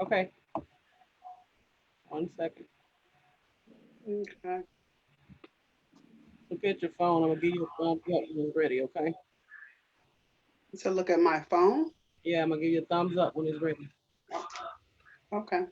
Okay, 1 second. Okay. Look at your phone. I'm gonna give you a thumbs up when it's ready. Okay. To look at my phone. Yeah, I'm gonna give you a thumbs up when it's ready. Oh, okay.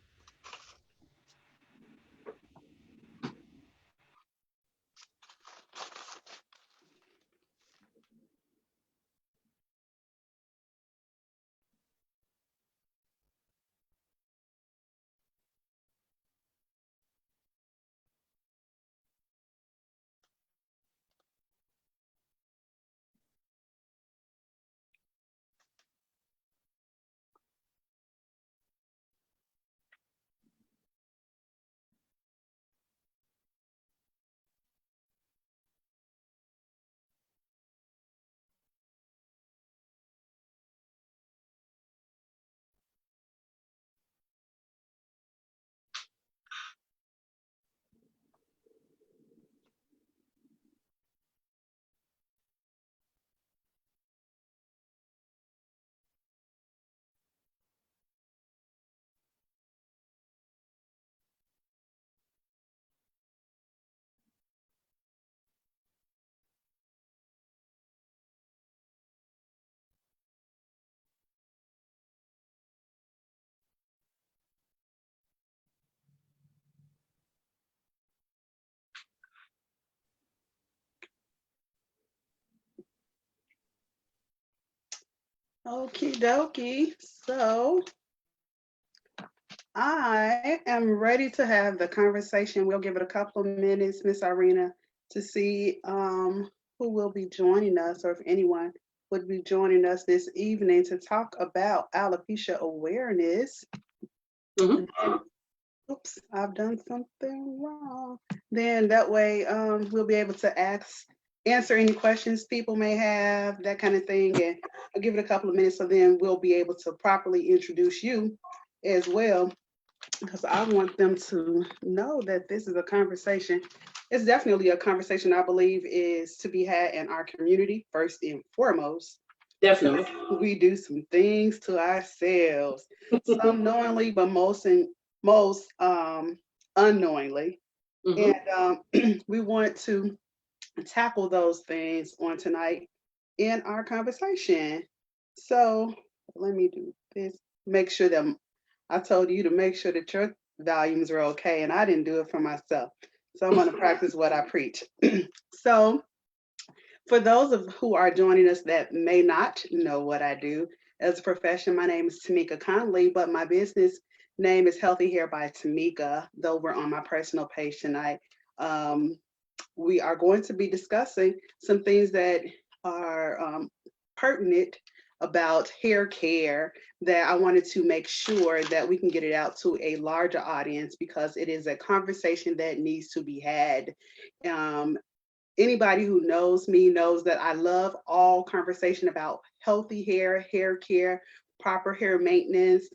Okie dokie. So I am ready to have the conversation. We'll give it a couple of minutes, Miss Irina, to see who will be joining us or if anyone would be joining us this evening to talk about alopecia awareness. Mhm. And then, oops, I've done something wrong. Then that way we'll be able to answer any questions people may have, that kind of thing. And I'll give it a couple of minutes so then we'll be able to properly introduce you as well because I want them to know that this is a conversation. It's definitely a conversation I believe is to be had in our community, first and foremost. Definitely. We do some things to ourselves, some knowingly, but most unknowingly. Hmm. And we want to tackle those things on tonight in our conversation. So let me do this. Make sure that I told you to make sure that your volumes are okay, and I didn't do it for myself. So I'm going to practice what I preach. So for those of who are joining us that may not know what I do as a profession, my name is Tameka Conley, but my business name is Healthy Hair by Tameka. Though we're on my personal page tonight, um, we are going to be discussing some things that are pertinent about hair care that I wanted to make sure that we can get it out to a larger audience because it is a conversation that needs to be had. Um, Anybody who knows me knows that I love all conversation about healthy hair, hair care, proper hair maintenance,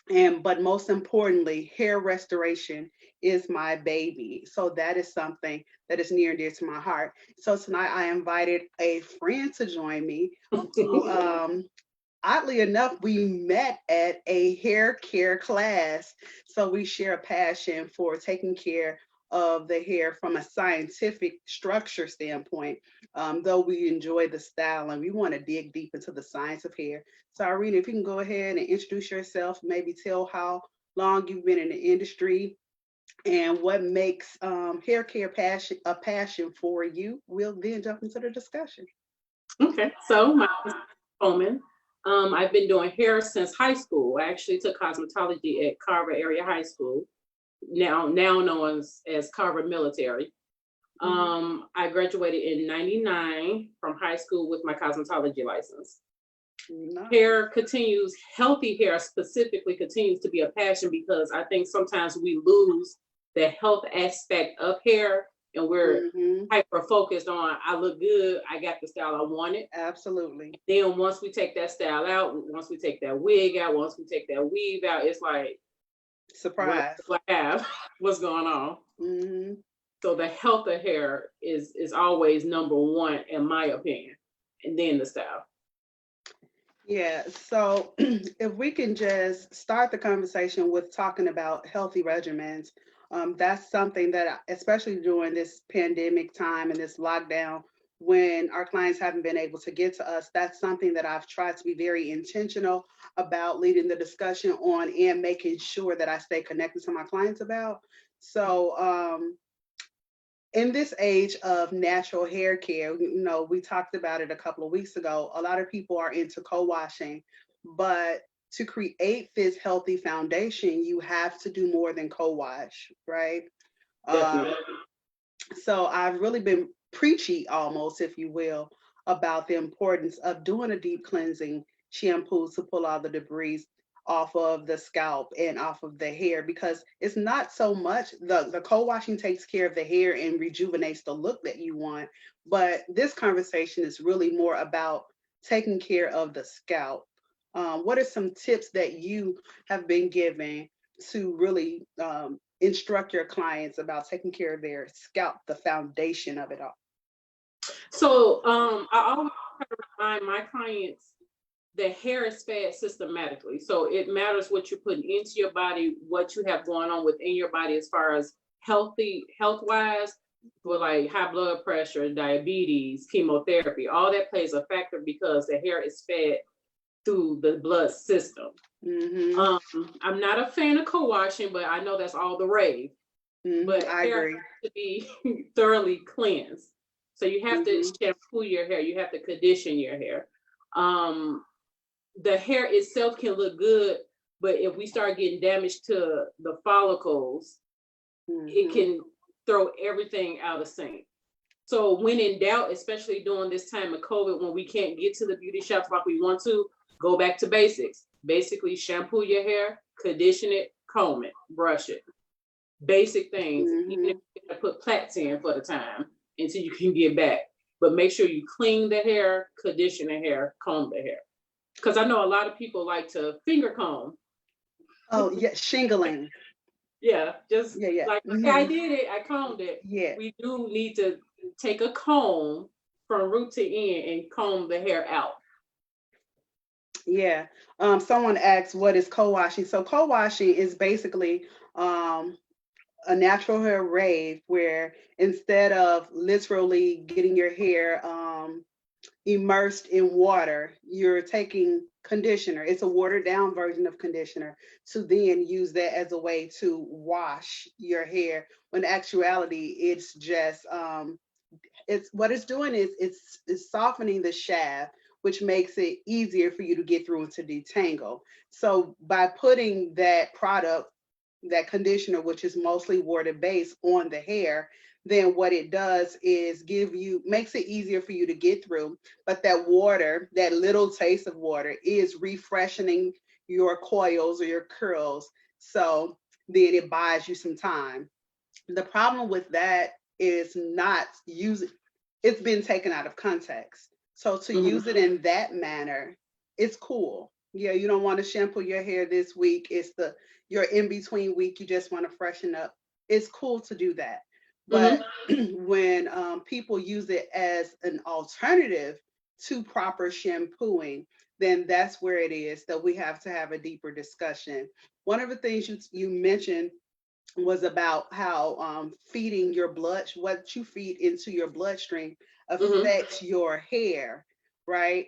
and but most importantly, hair restoration is my baby. So that is something that is near and dear to my heart. So tonight I invited a friend to join me who oddly enough, we met at a hair care class. So we share a passion for taking care of the hair from a scientific structure standpoint, though we enjoy the style and we want to dig deep into the science of hair. So, Irene, if you can go ahead and introduce yourself, maybe tell how long you've been in the industry and what makes hair care passion a passion for you, we'll then jump into the discussion. Okay, so my name is Coleman. I've been doing hair since high school. I actually took cosmetology at Carver Area High School. now known as Carver Military. I graduated in '99 from high school with my cosmetology license. Nice. Hair continues, healthy hair specifically continues to be a passion because I think sometimes we lose the health aspect of hair and we're hyper focused on, I look good, I got the style I wanted. Absolutely. Then once we take that style out, once we take that wig out, once we take that weave out, it's like, Surprise. what do I have? What's going on? So the health of hair is always number one in my opinion, and then the style. Yeah, so if we can just start the conversation with talking about healthy regimens, that's something that, especially during this pandemic time and this lockdown, when our clients haven't been able to get to us, that's something that I've tried to be very intentional about leading the discussion on and making sure that I stay connected to my clients about. So, in this age of natural hair care, we talked about it a couple of weeks ago. A lot of people are into co-washing, but to create this healthy foundation, you have to do more than co-wash, right? Definitely. So I've really been preachy almost, if you will, about the importance of doing a deep cleansing shampoo to pull all the debris off of the scalp and off of the hair, because it's not so much the co-washing takes care of the hair and rejuvenates the look that you want, but this conversation is really more about taking care of the scalp. What are some tips that you have been given to really instruct your clients about taking care of their scalp, the foundation of it all? So I always try to remind my clients that hair is fed systematically. So it matters what you're putting into your body, what you have going on within your body as far as health wise, for like high blood pressure, diabetes, chemotherapy, all that plays a factor because the hair is fed through the blood system. I'm not a fan of co-washing, but I know that's all the rave. But I hair agree. has to be thoroughly cleansed. So you have to shampoo your hair, you have to condition your hair. The hair itself can look good, but if we start getting damage to the follicles, it can throw everything out of sync. So when in doubt, especially during this time of COVID, when we can't get to the beauty shops like we want to, go back to basics. Basically, shampoo your hair, condition it, comb it, brush it. Basic things, even if you have to put plaits in for the time until you can get back. But make sure you clean the hair, condition the hair, comb the hair. Because I know a lot of people like to finger comb. Oh, yeah, shingling. Yeah, just like, okay, I did it, I combed it. Yeah. We do need to take a comb from root to end and comb the hair out. Yeah. Someone asked, what is co-washing? So co-washing is basically a natural hair wave where instead of literally getting your hair immersed in water, you're taking conditioner. It's a watered down version of conditioner to then use that as a way to wash your hair. When in actuality, it's just it's what it's doing is it's softening the shaft, which makes it easier for you to get through and to detangle. So by putting that product, that conditioner, which is mostly water based, on the hair, then what it does is makes it easier for you to get through. But that water, that little taste of water, is refreshing your coils or your curls. So then it buys you some time. The problem with that is not using, it's been taken out of context. So to use it in that manner, it's cool. Yeah, you don't want to shampoo your hair this week. It's your in between week. You just want to freshen up. It's cool to do that. But when people use it as an alternative to proper shampooing, then that's where it is that we have to have a deeper discussion. One of the things you mentioned was about how feeding your blood, what you feed into your bloodstream affects your hair, right?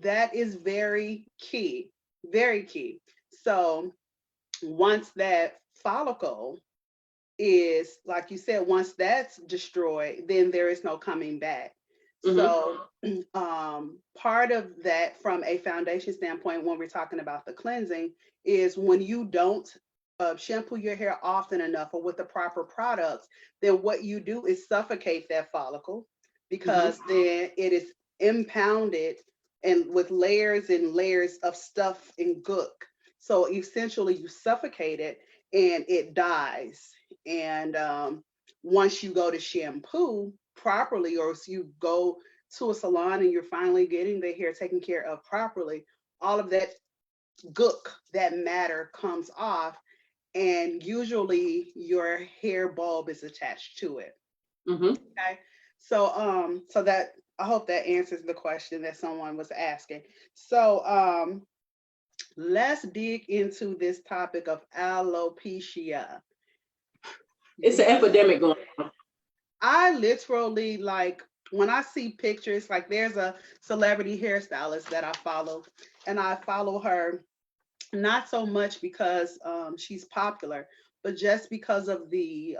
That is very key, very key. So once that follicle is, like you said, once that's destroyed, then there is no coming back. So part of that from a foundation standpoint, when we're talking about the cleansing, is when you don't shampoo your hair often enough or with the proper products, then what you do is suffocate that follicle, because then it is impounded and with layers and layers of stuff and gook. So essentially, you suffocate it and it dies. And once you go to shampoo properly, or if you go to a salon and you're finally getting the hair taken care of properly, all of that gook, that matter comes off, and usually your hair bulb is attached to it. Okay. So that, I hope that answers the question that someone was asking. So let's dig into this topic of alopecia. It's an epidemic going on. I literally, like, when I see pictures, like there's a celebrity hairstylist that I follow, and I follow her not so much because she's popular, but just because of the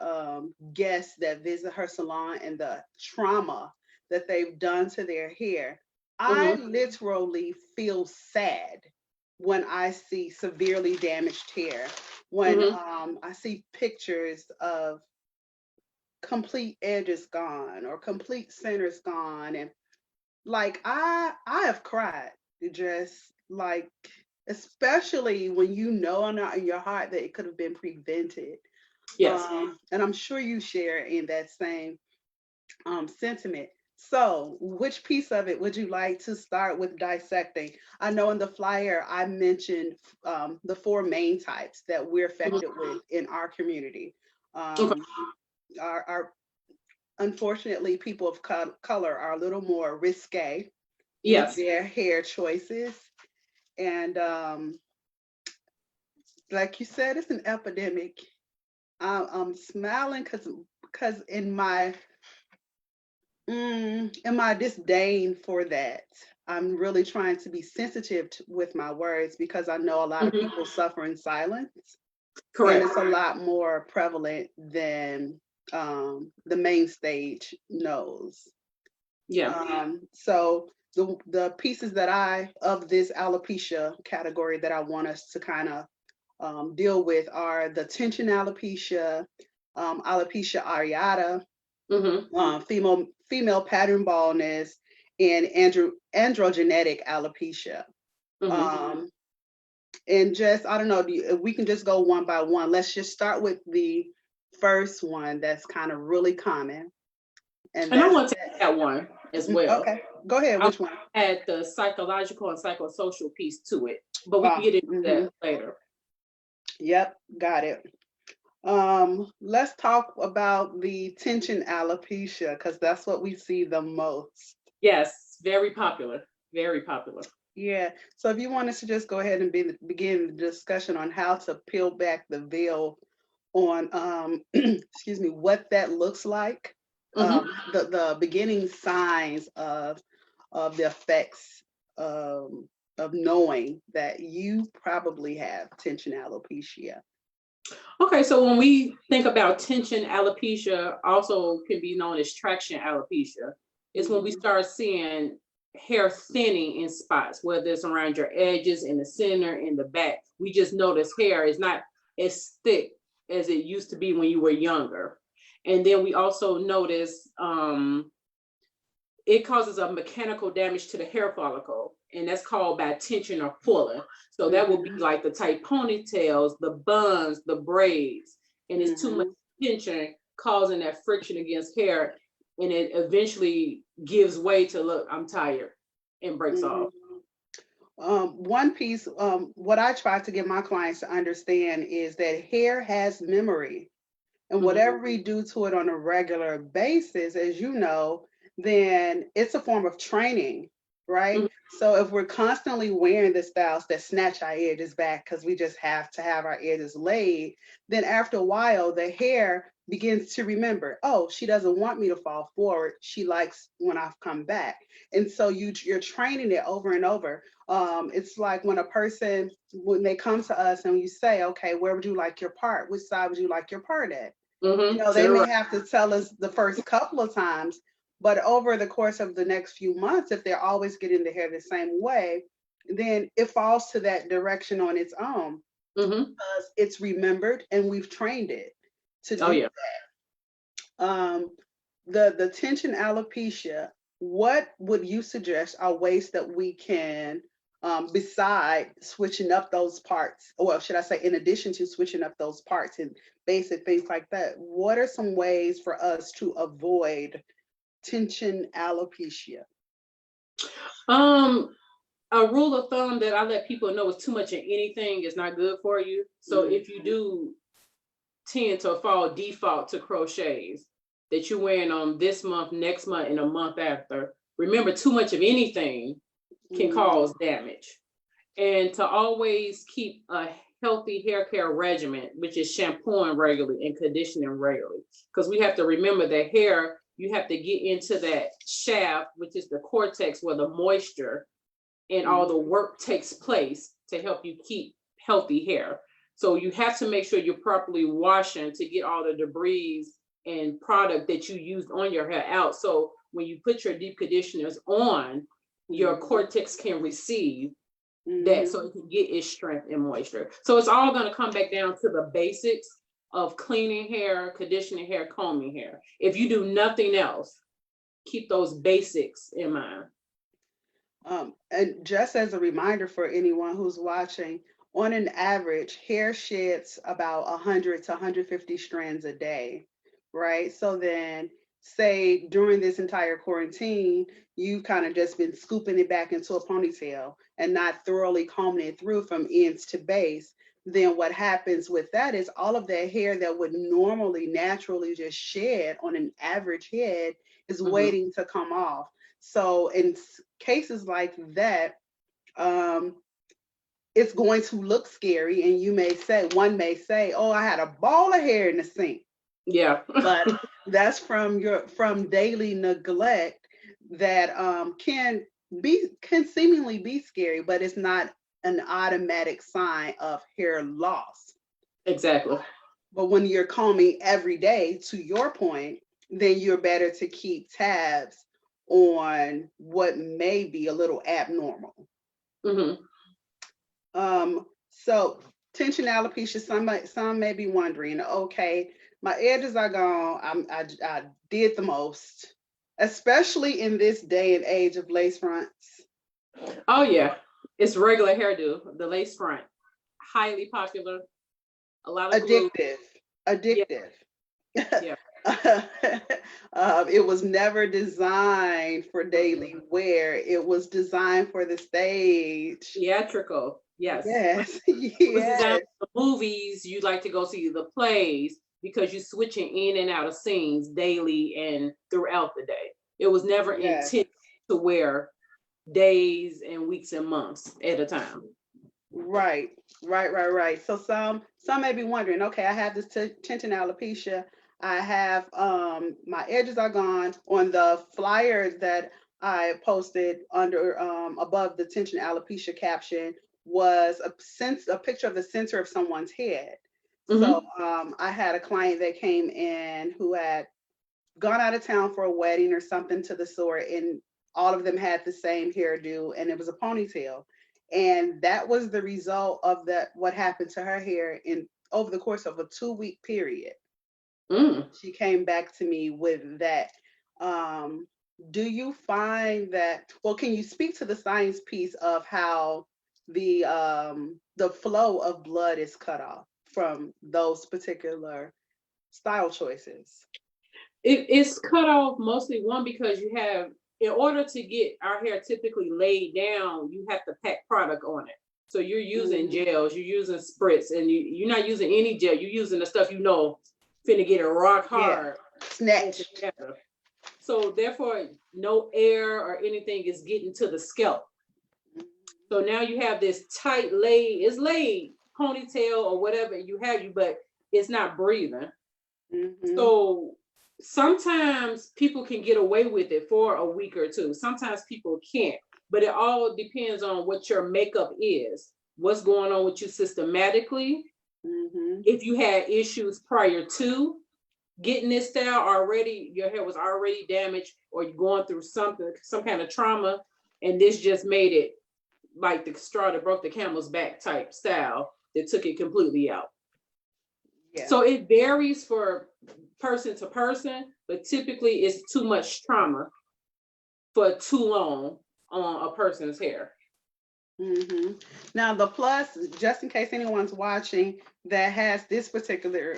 guests that visit her salon and the trauma that they've done to their hair. I literally feel sad when I see severely damaged hair, when I see pictures of complete edges gone or complete centers gone, and like I have cried, just like, especially when you know in your heart that it could have been prevented. Yes. And I'm sure you share in that same sentiment. So, which piece of it would you like to start with dissecting? I know in the flyer I mentioned the four main types that we're affected with in our community. Okay. Our unfortunately, people of color are a little more risque with Yes. their hair choices. And like you said, it's an epidemic. I'm smiling because in my disdain for that, I'm really trying to be sensitive with my words, because I know a lot of people suffer in silence. Correct. And it's a lot more prevalent than the main stage knows. Yeah. So the pieces of this alopecia category that I want us to kind of deal with are the tension alopecia, alopecia areata, female pattern baldness, and androgenetic alopecia. And just, I don't know, if we can just go one by one. Let's just start with the first one that's kind of really common. And I want to take that one as well. Okay, go ahead. Which one? Add the psychological and psychosocial piece to it, but we can get into that later. Yep, got it. Let's talk about the tension alopecia, because that's what we see the most. Yes, very popular. Very popular. Yeah. So if you want us to just go ahead and begin the discussion on how to peel back the veil on excuse me, what that looks like, the beginning signs of the effects of knowing that you probably have tension alopecia. Okay, so when we think about tension alopecia, also can be known as traction alopecia, is when we start seeing hair thinning in spots, whether it's around your edges, in the center, in the back. We just notice hair is not as thick as it used to be when you were younger. And then we also notice it causes a mechanical damage to the hair follicle, and that's called by tension or pulling. So that will be like the tight ponytails, the buns, the braids, and it's too much tension causing that friction against hair, and it eventually gives way to, look, I'm tired, and breaks off. One piece, what I try to get my clients to understand is that hair has memory, and whatever we do to it on a regular basis, as you know, then it's a form of training, right? So if we're constantly wearing the styles that snatch our edges back because we just have to have our edges laid, then after a while, the hair begins to remember, oh, she doesn't want me to fall forward. She likes when I've come back. And so you're training it over and over. It's like when when they come to us and you say, okay, where would you like your part? Which side would you like your part at? You know, they may have to tell us the first couple of times, but over the course of the next few months, if they're always getting the hair the same way, then it falls to that direction on its own. because it's remembered and we've trained it to Oh do yeah. that. The tension alopecia, what would you suggest are ways that we can, beside switching up those parts, or should I say, in addition to switching up those parts and basic things like that, what are some ways for us to avoid tension alopecia? A rule of thumb that I let people know is too much of anything is not good for you. So if you do tend to fall default to crochets that you're wearing on this month, next month, and a month after, remember too much of anything can cause damage. And to always keep a healthy hair care regimen, which is shampooing regularly and conditioning regularly. Because we have to remember that hair, you have to get into that shaft, which is the cortex where the moisture and all the work takes place to help you keep healthy hair. So you have to make sure you're properly washing to get all the debris and product that you used on your hair out. So when you put your deep conditioners on, your cortex can receive that so it can get its strength and moisture. So it's all going to come back down to the basics of cleaning hair, conditioning hair, combing hair. If you do nothing else, keep those basics in mind. And just as a reminder for anyone who's watching, on an average, hair sheds about 100 to 150 strands a day, right? So then, say during this entire quarantine, you've kind of just been scooping it back into a ponytail and not thoroughly combing it through from ends to base. Then what happens with that is all of that hair that would normally naturally just shed on an average head is waiting to come off. So in cases like that, it's going to look scary, and one may say, "Oh, I had a ball of hair in the sink." Yeah. But that's from daily neglect that can seemingly be scary, but it's not an automatic sign of hair loss. Exactly. But when you're combing every day, to your point, then you're better to keep tabs on what may be a little abnormal. So tension alopecia, some may be wondering, okay, my edges are gone. I did the most, especially in this day and age of lace fronts. Oh yeah, it's regular hairdo. The lace front, highly popular. A lot of Addictive. Yeah. It was never designed for daily wear. It was designed for the stage. Theatrical. Yes. Yes. It was designed for the movies. You like to go see the plays because you're switching in and out of scenes daily and throughout the day. It was never intended to wear days and weeks and months at a time. Right. So some may be wondering, okay, I have this tension alopecia. I have my edges are gone. On the flyer that I posted under above the tension alopecia caption was a picture of the center of someone's head. So I had a client that came in who had gone out of town for a wedding or something to the sort, and all of them had the same hairdo, and it was a ponytail. And that was the result of what happened to her hair in over the course of a 2-week period. She came back to me with that. Do you find that, well, can you speak to the science piece of how the flow of blood is cut off from those particular style choices? It's cut off mostly because you have, in order to get our hair typically laid down, you have to pack product on it. So you're using gels, you're using spritz, and you're not using any gel. You're using the stuff finna get it rock hard. Snatched. So therefore, no air or anything is getting to the scalp. So now you have this tight laid ponytail or whatever but it's not breathing. So sometimes people can get away with it for a week or two. Sometimes people can't, but it all depends on what your makeup is, what's going on with you systematically. If you had issues prior to getting this style already, your hair was already damaged, or you're going through some kind of trauma, and this just made it like the straw that broke the camel's back type style. that took it completely out. Yeah. So it varies for person to person, but typically it's too much trauma for too long on a person's hair. Mm-hmm. Now the plus, just in case anyone's watching that has this particular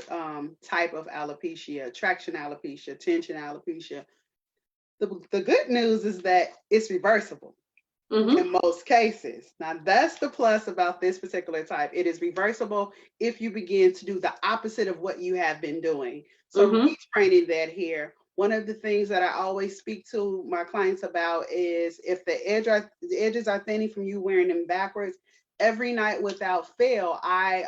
type of alopecia, traction alopecia, tension alopecia, the good news is that it's reversible in most cases. Now that's the plus about this particular type. It is reversible if you begin to do the opposite of what you have been doing. So retraining that hair. One of the things that I always speak to my clients about is if the edges are thinning from you wearing them backwards, every night without fail, I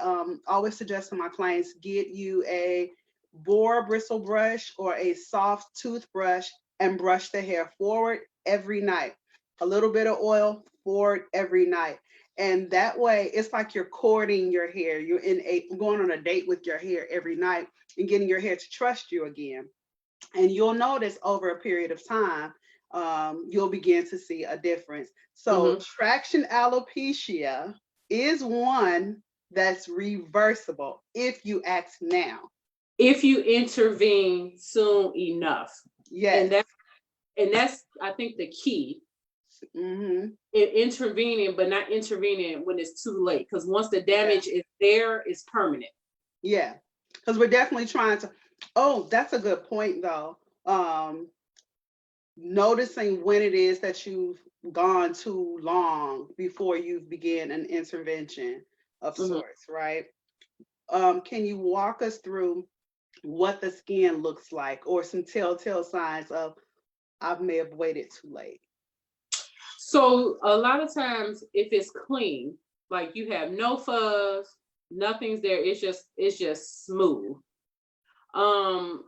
always suggest to my clients, get you a boar bristle brush or a soft toothbrush and brush the hair forward every night. A little bit of oil forward every night. And that way, it's like you're courting your hair. You're going on a date with your hair every night and getting your hair to trust you again. And you'll notice over a period of time, you'll begin to see a difference. So traction alopecia is one that's reversible if you act now. If you intervene soon enough. Yes. And that's I think the key. Intervening, but not intervening when it's too late. Because once the damage is there, it's permanent. Yeah. Because we're definitely trying to. Oh, that's a good point, though. Noticing when it is that you've gone too long before you've begun an intervention of sorts, right? Can you walk us through what the skin looks like or some telltale signs of I may have waited too late? So a lot of times if it's clean, like you have no fuzz, nothing's there, it's just smooth.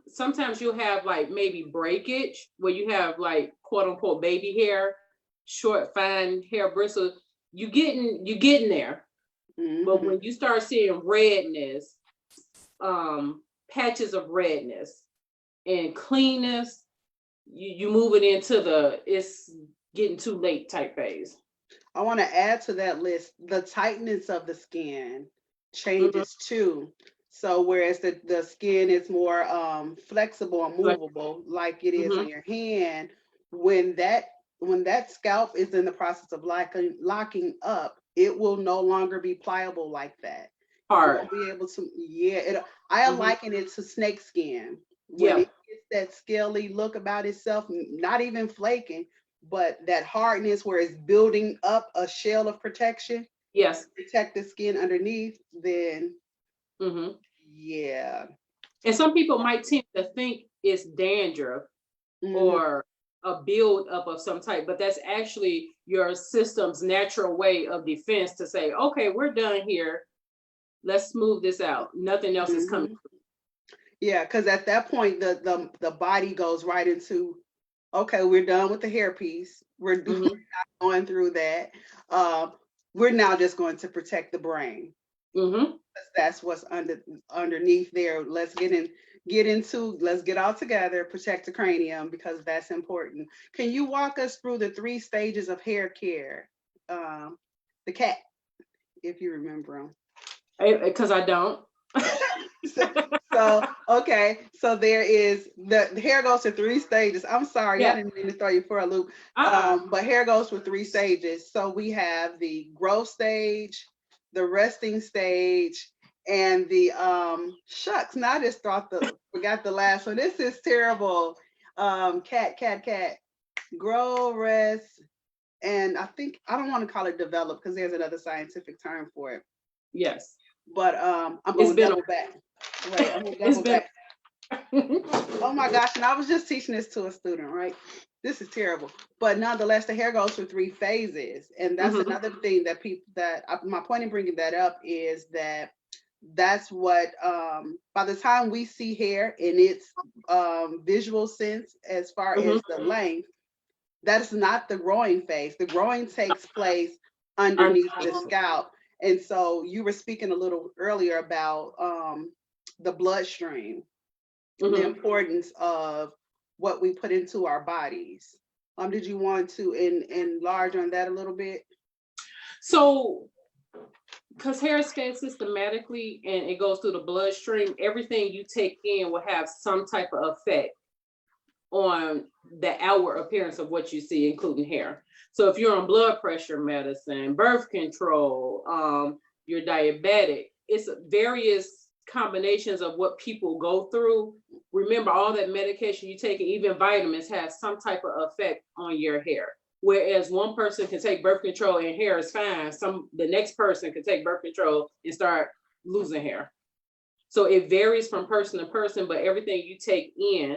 Sometimes you'll have like maybe breakage where you have like quote unquote baby hair, short, fine hair bristles. You're getting there. But when you start seeing redness, patches of redness and cleanness, you moving into the it's getting too late type phase. I want to add to that list the tightness of the skin changes too. So whereas the skin is more flexible and movable, like it is on your hand, when that scalp is in the process of locking up, it will no longer be pliable like that. Hard. You won't be able to. I liken it to snake skin. When it gets that scaly look about itself, not even flaking, but that hardness where it's building up a shell of protection. Yes. Protect the skin underneath, then yeah. And some people might tend to think it's dandruff or a build up of some type, but that's actually your system's natural way of defense to say, okay, we're done here. Let's smooth this out. Nothing else is coming. Yeah, because at that point, the body goes right into, okay, we're done with the hair piece. We're not going through that. We're now just going to protect the brain. That's what's underneath there. Let's get all together, protect the cranium, because that's important. Can you walk us through the 3 stages of hair care? The cat, if you remember them. Because I don't. So okay, so there is the hair goes to 3 stages. I'm sorry, I didn't mean to throw you for a loop. But hair goes through 3 stages. So we have the growth stage, the resting stage, and the shucks. Now I just forgot the last one. This is terrible. Cat. Grow, rest, and I think I don't want to call it develop because there's another scientific term for it. Yes. But I'm going to double back. Wait, I'm going to double back. Oh my gosh, and I was just teaching this to a student, right? This is terrible. But nonetheless, the hair goes through 3 phases. And that's another thing that my point in bringing that up is that's what, by the time we see hair in its visual sense, as far as the length, that's not the growing phase. The growing takes place underneath the scalp. And so you were speaking a little earlier about the bloodstream, the importance of what we put into our bodies. Did you want to enlarge on that a little bit? So because hair is fed systematically and it goes through the bloodstream, everything you take in will have some type of effect on the outward appearance of what you see, including hair. So if you're on blood pressure medicine, birth control, you're diabetic, it's various combinations of what people go through. Remember, all that medication you take, and even vitamins, has some type of effect on your hair. Whereas one person can take birth control and hair is fine, the next person can take birth control and start losing hair. So it varies from person to person, but everything you take in,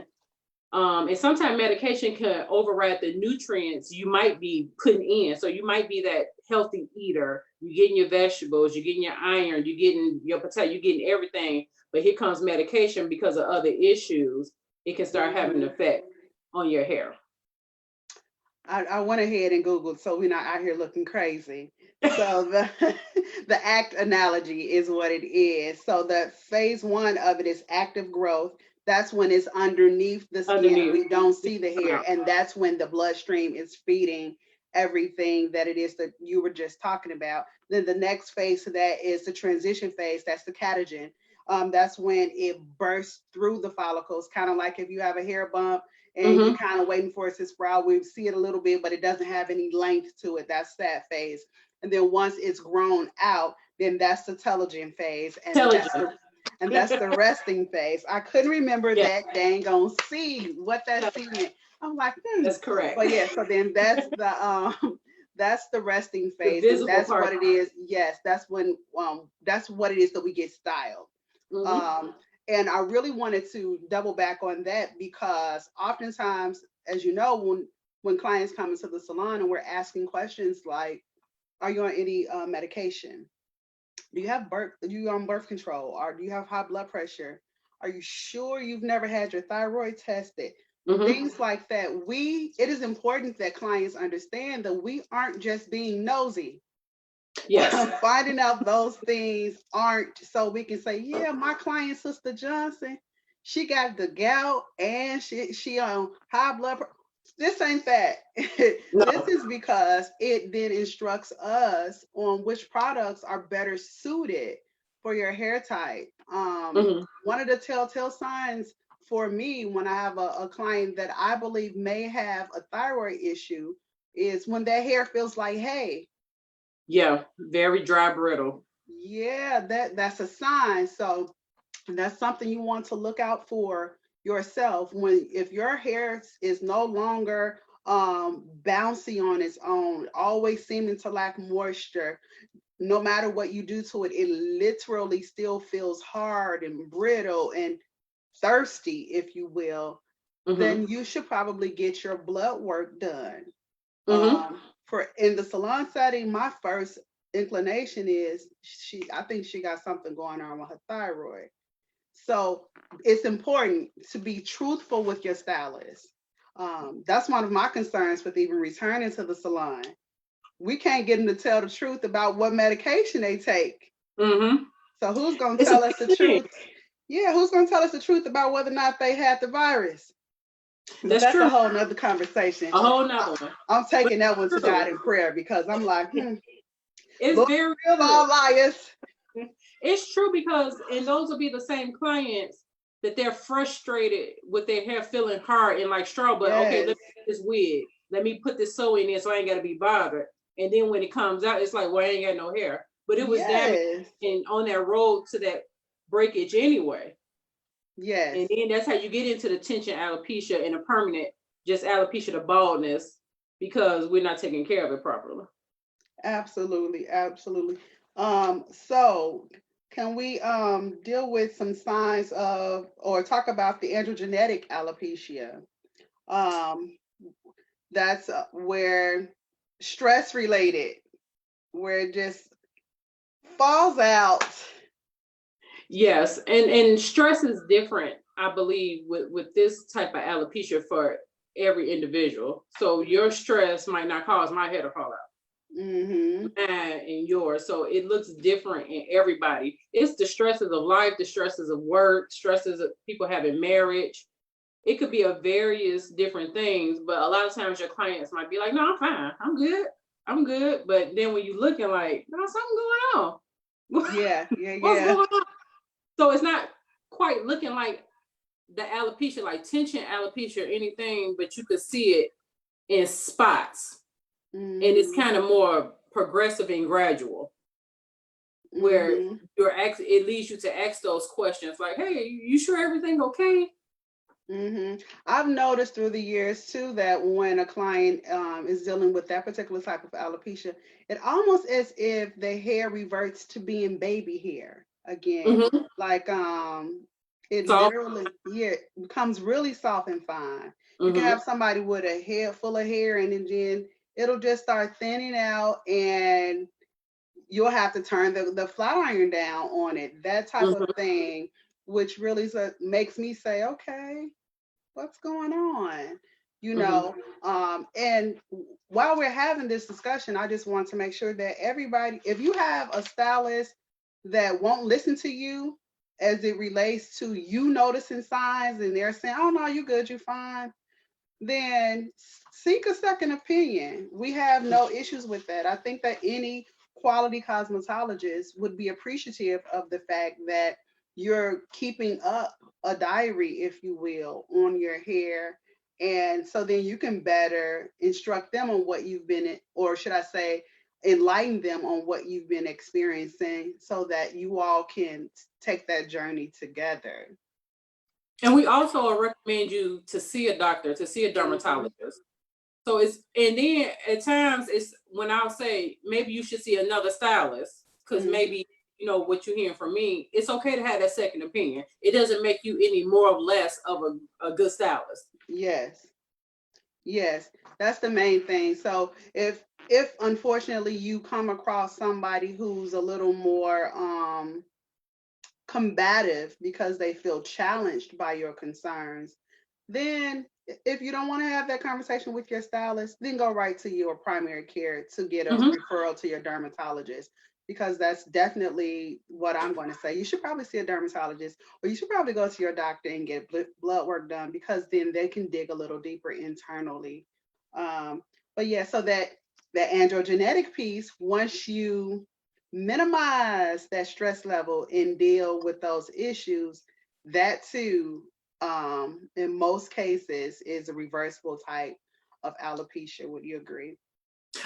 and sometimes medication can override the nutrients you might be putting in. So you might be that healthy eater, you're getting your vegetables, you're getting your iron, you're getting your potato, you're getting everything. But here comes medication because of other issues. It can start having an effect on your hair. I went ahead and Googled so we're not out here looking crazy. So the ACT analogy is what it is. So the phase 1 of it is active growth. That's when it's underneath the skin. We don't see the hair. And that's when the bloodstream is feeding everything that it is that you were just talking about. Then the next phase of that is the transition phase. That's the catagen. That's when it bursts through the follicles, kind of like if you have a hair bump and you're kind of waiting for it to sprout. We see it a little bit, but it doesn't have any length to it. That's that phase. And then once it's grown out, then that's the telogen phase. And that's the resting phase. I couldn't remember that dang on C, what that C meant. I'm like, that's correct. But yeah, so then that's the resting phase. And that's what it is. Yes, that's when that's what it is that we get styled. And I really wanted to double back on that because oftentimes, as you know, when clients come into the salon and we're asking questions like, are you on any medication? Do you on birth control? Or do you have high blood pressure? Are you sure you've never had your thyroid tested? Things like that. It is important that clients understand that we aren't just being nosy. Yes. Finding out those things aren't so we can say, yeah, my client, Sister Johnson, she got the gout and she on high blood pressure. This ain't that. No. This is because it then instructs us on which products are better suited for your hair type. One of the telltale signs for me when I have a client that I believe may have a thyroid issue is when their hair feels like hay. Yeah, very dry, brittle. Yeah, that's a sign. So that's something you want to look out for yourself if your hair is no longer bouncy on its own, always seeming to lack moisture. No matter what you do to it, it literally still feels hard and brittle and thirsty, if you will. Then you should probably get your blood work done. For in the salon setting, my first inclination is I think she got something going on with her thyroid. So it's important to be truthful with your stylist. That's one of my concerns with even returning to the salon. We can't get them to tell the truth about what medication they take. So who's going to tell us the truth? Yeah, who's going to tell us the truth about whether or not they had the virus? That's true. A whole nother conversation. A whole nother one. I'm taking that one to God in prayer because I'm like, it's Lord, very real all liars. It's true because, and those will be the same clients that they're frustrated with their hair feeling hard and like straw, but okay, let me get this wig. Let me put this sew in there so I ain't got to be bothered. And then when it comes out, it's like, well, I ain't got no hair. But it was damaged and on that road to that breakage anyway. Yes. And then that's how you get into the tension alopecia and a permanent just alopecia to baldness because we're not taking care of it properly. Absolutely, absolutely. So can we deal with some signs of or talk about the androgenetic alopecia? That's where stress related, where it just falls out. Yes, and stress is different, I believe, with this type of alopecia for every individual. So your stress might not cause my hair to fall out. And yours. So it looks different in everybody. It's the stresses of life, the stresses of work, stresses of people having marriage. It could be a various different things, but a lot of times your clients might be like, no, I'm fine. I'm good. But then when you looking like, no, something going on. Yeah, What's yeah. going on? So it's not quite looking like the alopecia, like tension alopecia or anything, but you could see it in spots. And it's kind of more progressive and gradual, where it leads you to ask those questions like, hey, you sure everything okay? I've noticed through the years too that when a client is dealing with that particular type of alopecia, it almost as if the hair reverts to being baby hair again. Mm-hmm. Like it Soft. literally, yeah, becomes really soft and fine. You can Mm-hmm. have somebody with a head full of hair and then it'll just start thinning out and you'll have to turn the flat iron down on it. That type of Mm-hmm. thing, which really makes me say, okay, what's going on, Mm-hmm. and while we're having this discussion, I just want to make sure that everybody, if you have a stylist that won't listen to you as it relates to you noticing signs and they're saying, oh no, you good, you fine, then seek a second opinion. We have no issues with that. I think that any quality cosmetologist would be appreciative of the fact that you're keeping up a diary, if you will, on your hair. And so then you can better instruct them on what you've been, or should I say, enlighten them on what you've been experiencing so that you all can take that journey together. And we also recommend you to see a doctor, to see a dermatologist. So and then at times it's when I'll say maybe you should see another stylist because maybe, what you're hearing from me, it's okay to have that second opinion. It doesn't make you any more or less of a good stylist. Yes. Yes, that's the main thing. So if unfortunately you come across somebody who's a little more combative because they feel challenged by your concerns, then if you don't want to have that conversation with your stylist, then go right to your primary care to get a referral to your dermatologist, because that's definitely what I'm going to say. You should probably see a dermatologist, or you should probably go to your doctor and get blood work done, because then they can dig a little deeper internally. But yeah, so that androgenetic piece, once you minimize that stress level and deal with those issues, that too, in most cases, is a reversible type of alopecia. Would you agree?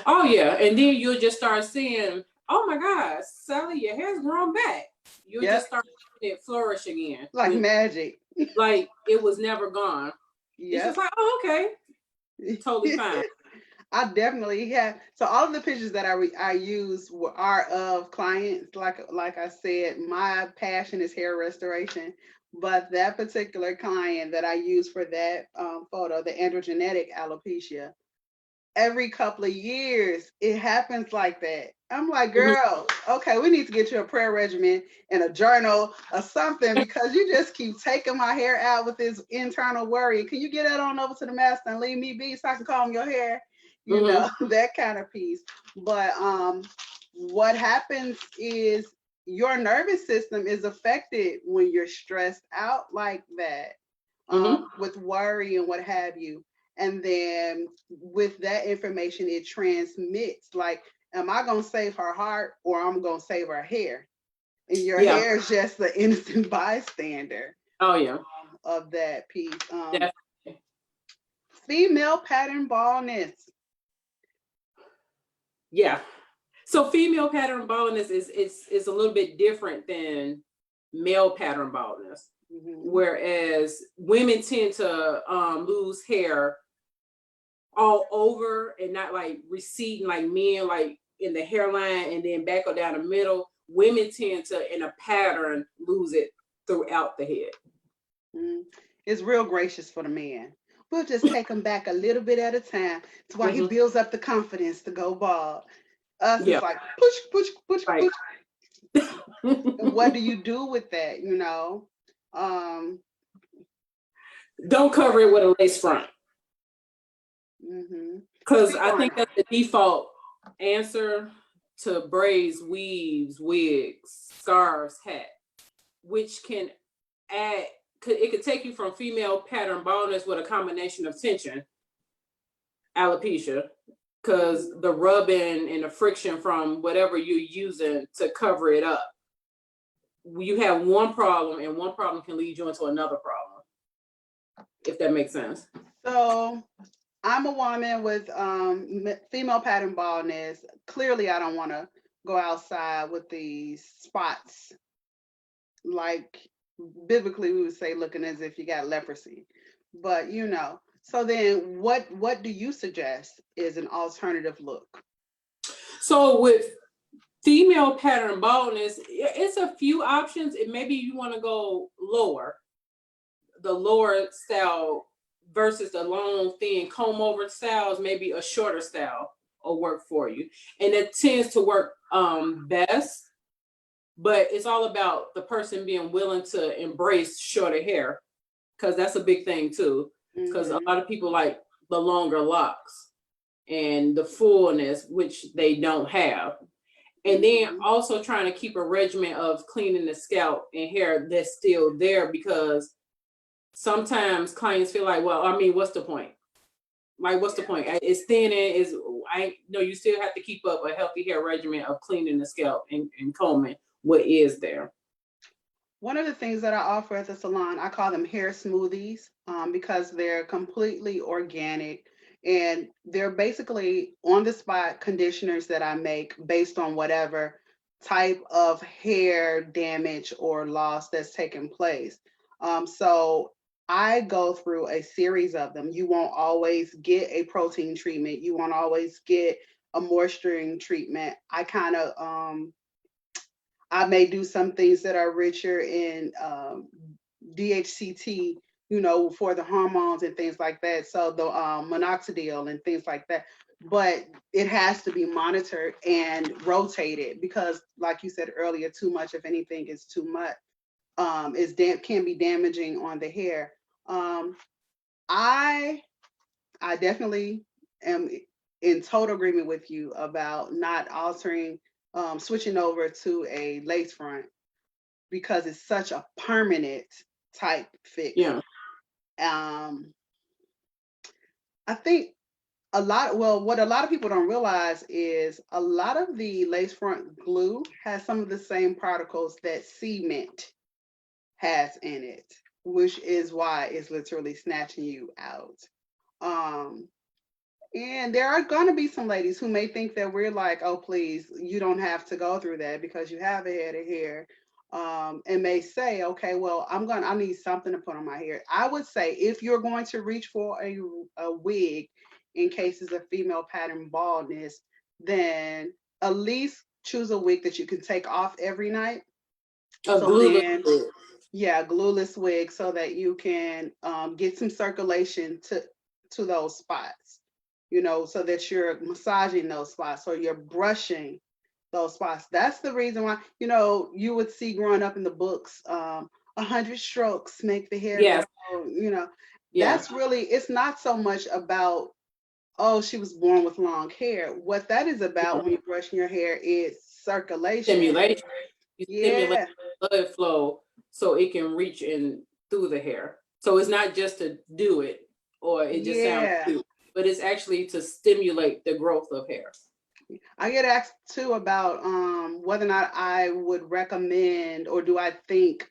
Oh yeah, and then you'll just start seeing, oh my God, Sally, your hair's grown back. You'll just start seeing it flourish again, like magic. like it was never gone. It's just Yep. like, oh, okay, totally fine. I definitely have. So all of the pictures that I use are of clients. Like I said, my passion is hair restoration. But that particular client that I use for that photo, the androgenetic alopecia, every couple of years it happens like that. I'm like, girl, okay, we need to get you a prayer regimen and a journal or something, because you just keep taking my hair out with this internal worry. Can you get that on over to the master and leave me be so I can comb your hair? That kind of piece. But what happens is your nervous system is affected when you're stressed out like that, with worry and what have you. And then with that information, it transmits like, am I going to save her heart or I'm going to save her hair? And your hair is just the innocent bystander. Oh yeah. Of that piece. Definitely. Female pattern baldness. Yeah. So female pattern baldness is a little bit different than male pattern baldness. Whereas women tend to lose hair all over and not like receding like men, like in the hairline and then back or down the middle. Women tend to, in a pattern, lose it throughout the head. It's real gracious for the man. We'll just take him back a little bit at a time to why he builds up the confidence to go bald. Us, it's like push, push, push, push. And what do you do with that? Don't cover it with a lace front. Because I think that's the default answer to braids, weaves, wigs, scarves, hat, which can add, it could take you from female pattern baldness with a combination of tension, alopecia, because the rubbing and the friction from whatever you're using to cover it up you have one problem, and one problem can lead you into another problem, if that makes sense. So I'm a woman with female pattern baldness. Clearly, I don't want to go outside with these spots, like biblically we would say, looking as if you got leprosy. But so then what do you suggest is an alternative look? So with female pattern baldness, it's a few options. Maybe you want to go lower, the lower style versus the long, thin comb over styles. Maybe a shorter style will work for you, and it tends to work best. But it's all about the person being willing to embrace shorter hair, because that's a big thing too. Because a lot of people like the longer locks and the fullness, which they don't have. And then also trying to keep a regimen of cleaning the scalp and hair that's still there, because sometimes clients feel like, well, I mean, what's the point? Like, what's the point? It's thinning, you still have to keep up a healthy hair regimen of cleaning the scalp and combing what is there. One of the things that I offer at the salon, I call them hair smoothies, because they're completely organic, and they're basically on the spot conditioners that I make based on whatever type of hair damage or loss that's taken place. So I go through a series of them. You won't always get a protein treatment. You won't always get a moisturizing treatment. I may do some things that are richer in DHCT, for the hormones and things like that. So the minoxidil and things like that. But it has to be monitored and rotated, because, like you said earlier, too much, if anything, is too much. Can be damaging on the hair. I definitely am in total agreement with you about not switching over to a lace front, because it's such a permanent type fix. Yeah. I think what a lot of people don't realize is a lot of the lace front glue has some of the same particles that cement has in it, which is why it's literally snatching you out. And there are going to be some ladies who may think that we're like, oh, please, you don't have to go through that because you have a head of hair, and may say, okay, well, I need something to put on my hair. I would say if you're going to reach for a wig in cases of female pattern baldness, then at least choose a wig that you can take off every night. Glueless wig, so that you can get some circulation to those spots, so that you're massaging those spots or you're brushing those spots. That's the reason why, you would see growing up in the books, 100 strokes make the hair grow, that's really, it's not so much about, oh, she was born with long hair. What that is about when you're brushing your hair is circulation. Stimulation. You stimulate blood flow so it can reach in through the hair. So it's not just to do it, or it just sounds cute, but it's actually to stimulate the growth of hair. I get asked too about whether or not I would recommend, or do I think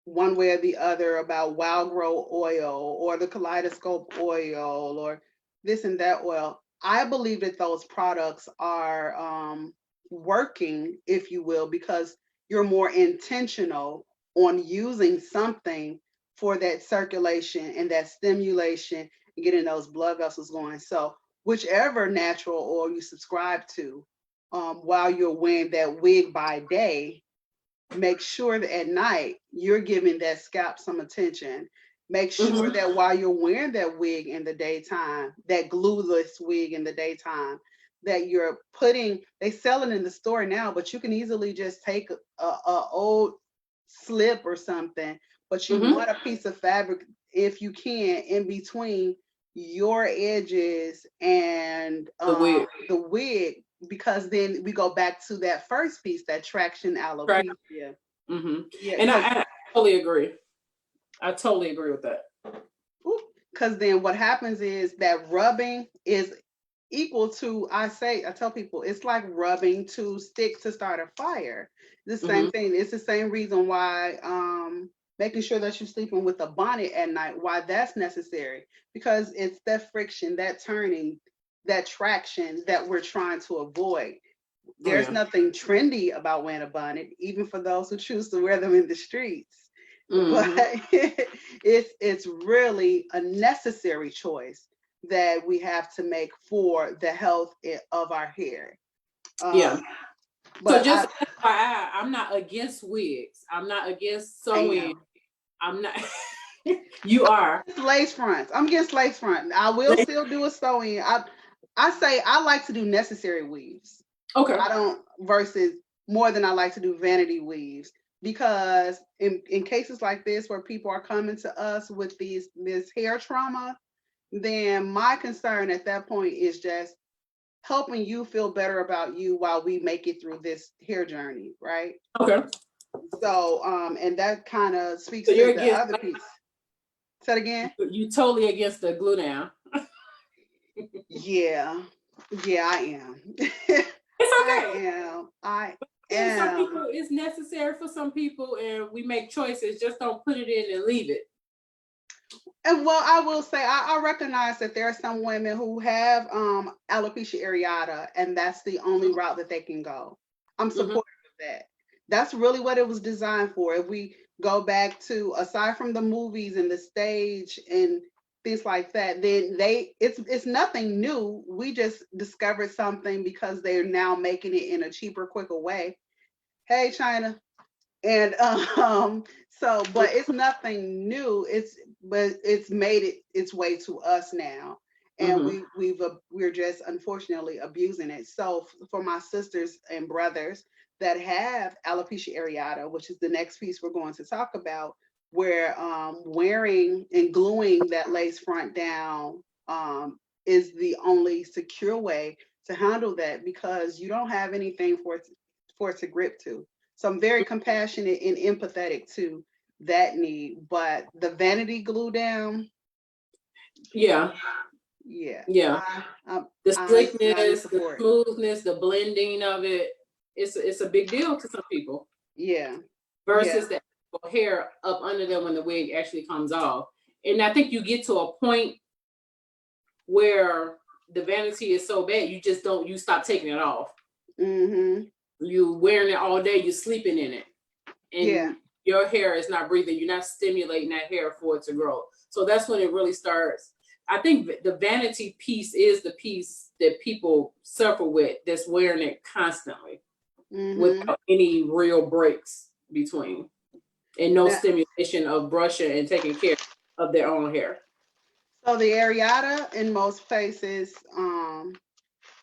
one way or the other about Wild Grow oil or the Kaleidoscope oil or this and that oil. I believe that those products are working, if you will, because you're more intentional on using something for that circulation and that stimulation and getting those blood vessels going. So whichever natural oil you subscribe to, while you're wearing that wig by day, make sure that at night you're giving that scalp some attention. Make sure that while you're wearing that wig in the daytime, that glueless wig in the daytime, that you're they sell it in the store now, but you can easily just take a old slip or something, but you want a piece of fabric, if you can, in between your edges and the wig, because then we go back to that first piece, that traction alopecia. Yeah, and I totally agree. I totally agree with that. Because then what happens is that rubbing is equal to, I tell people it's like rubbing two sticks to start a fire. The same Mhm. thing. It's the same reason why making sure that you're sleeping with a bonnet at night, why that's necessary. Because it's that friction, that turning, that traction that we're trying to avoid. Oh There's yeah. nothing trendy about wearing a bonnet, even for those who choose to wear them in the streets. But Mhm. it's really a necessary choice that we have to make for the health of our hair. Yeah. So But just FYI, I'm not against wigs. I'm not against I sewing. am I'm not. You are. it's lace fronts. I'm against lace front. I will Like, still do a sewing. I say I like to do necessary weaves. okay. I don't versus more than I like to do vanity weaves, because in cases like this where people are coming to us with this hair trauma, then my concern at that point is just helping you feel better about you while we make it through this hair journey, right? Okay. So and that kind of So speaks to you're the against, other piece. Say it again. you totally against the glue down. Yeah, yeah, I am. It's I okay. am. I And some am. people, it's necessary for some people, and we make choices. Just don't put it in and leave it. And well, I will say I recognize that there are some women who have alopecia areata, and that's the only route that they can go. I'm Mhm. supportive of that. That's really what it was designed for. If we go back to, aside from the movies and the stage and things like that, then it's nothing new. We just discovered something because they're now making it in a cheaper, quicker way. Hey, China. And so, but it's nothing new. It's made its way to us now, and Mhm. we're just unfortunately abusing it. So for my sisters and brothers that have alopecia areata, which is the next piece we're going to talk about, where wearing and gluing that lace front down is the only secure way to handle that, because you don't have anything for it to grip to. So I'm very compassionate and empathetic to that need. But the vanity glue down, Yeah. yeah, Yeah. I'm The not in slickness, the support. smoothness, the blending of it. It's a big deal to some people Yeah, yeah. versus the actual hair up under them when the wig actually comes off. And I think you get to a point where the vanity is so bad, you just don't, you stop taking it off. Mm-hmm. You wearing it all day, you're sleeping in it, Yeah. and your hair is not breathing. You're not stimulating that hair for it to grow. So that's when it really starts. I think the vanity piece is the piece that people suffer with, that's wearing it constantly Mm-hmm. without any real breaks between, and no Now, stimulation of brushing and taking care of their own hair. so the areata in most cases,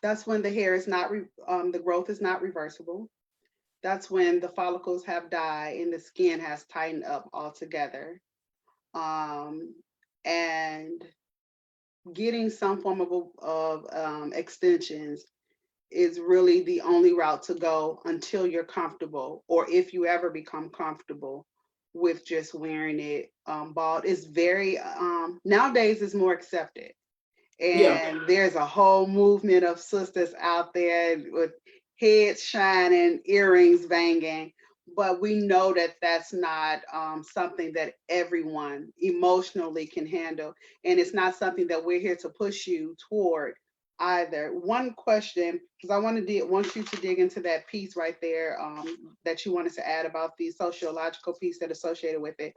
that's when the hair is not the growth is not reversible. That's when the follicles have died and the skin has tightened up altogether. Um, and getting some form of extensions is really the only route to go until you're comfortable, or if you ever become comfortable with just wearing it bald. It's very nowadays it's more accepted, Yeah. and there's a whole movement of sisters out there with heads shining, earrings banging. But we know that that's not something that everyone emotionally can handle, and it's not something that we're here to push you toward either. One question, because I want you to dig into that piece right there that you wanted to add about the sociological piece that associated with it.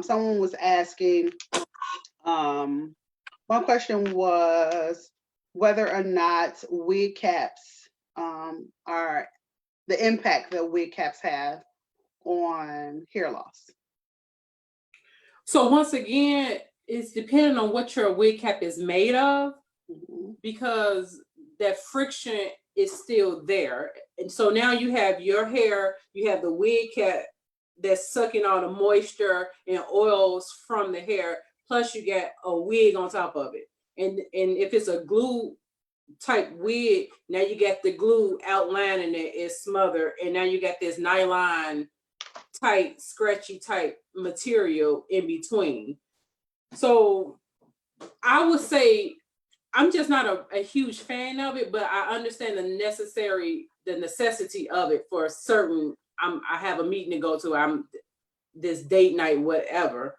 Someone was asking. Um, One question was whether or not wig caps are the impact that wig caps have on hair loss. So once again, it's depending on what your wig cap is made of, Mhm. because that friction is still there. And so now you have your hair, you have the wig cap that's sucking all the moisture and oils from the hair, plus you got a wig on top of it. And if it's a glue type wig, now you got the glue outlining it is smothered, and now you got this nylon tight, scratchy type material in between. So I would say I'm just not a huge fan of it, but I understand the necessity of it for a certain. I have a meeting to go to. I'm this date night, whatever.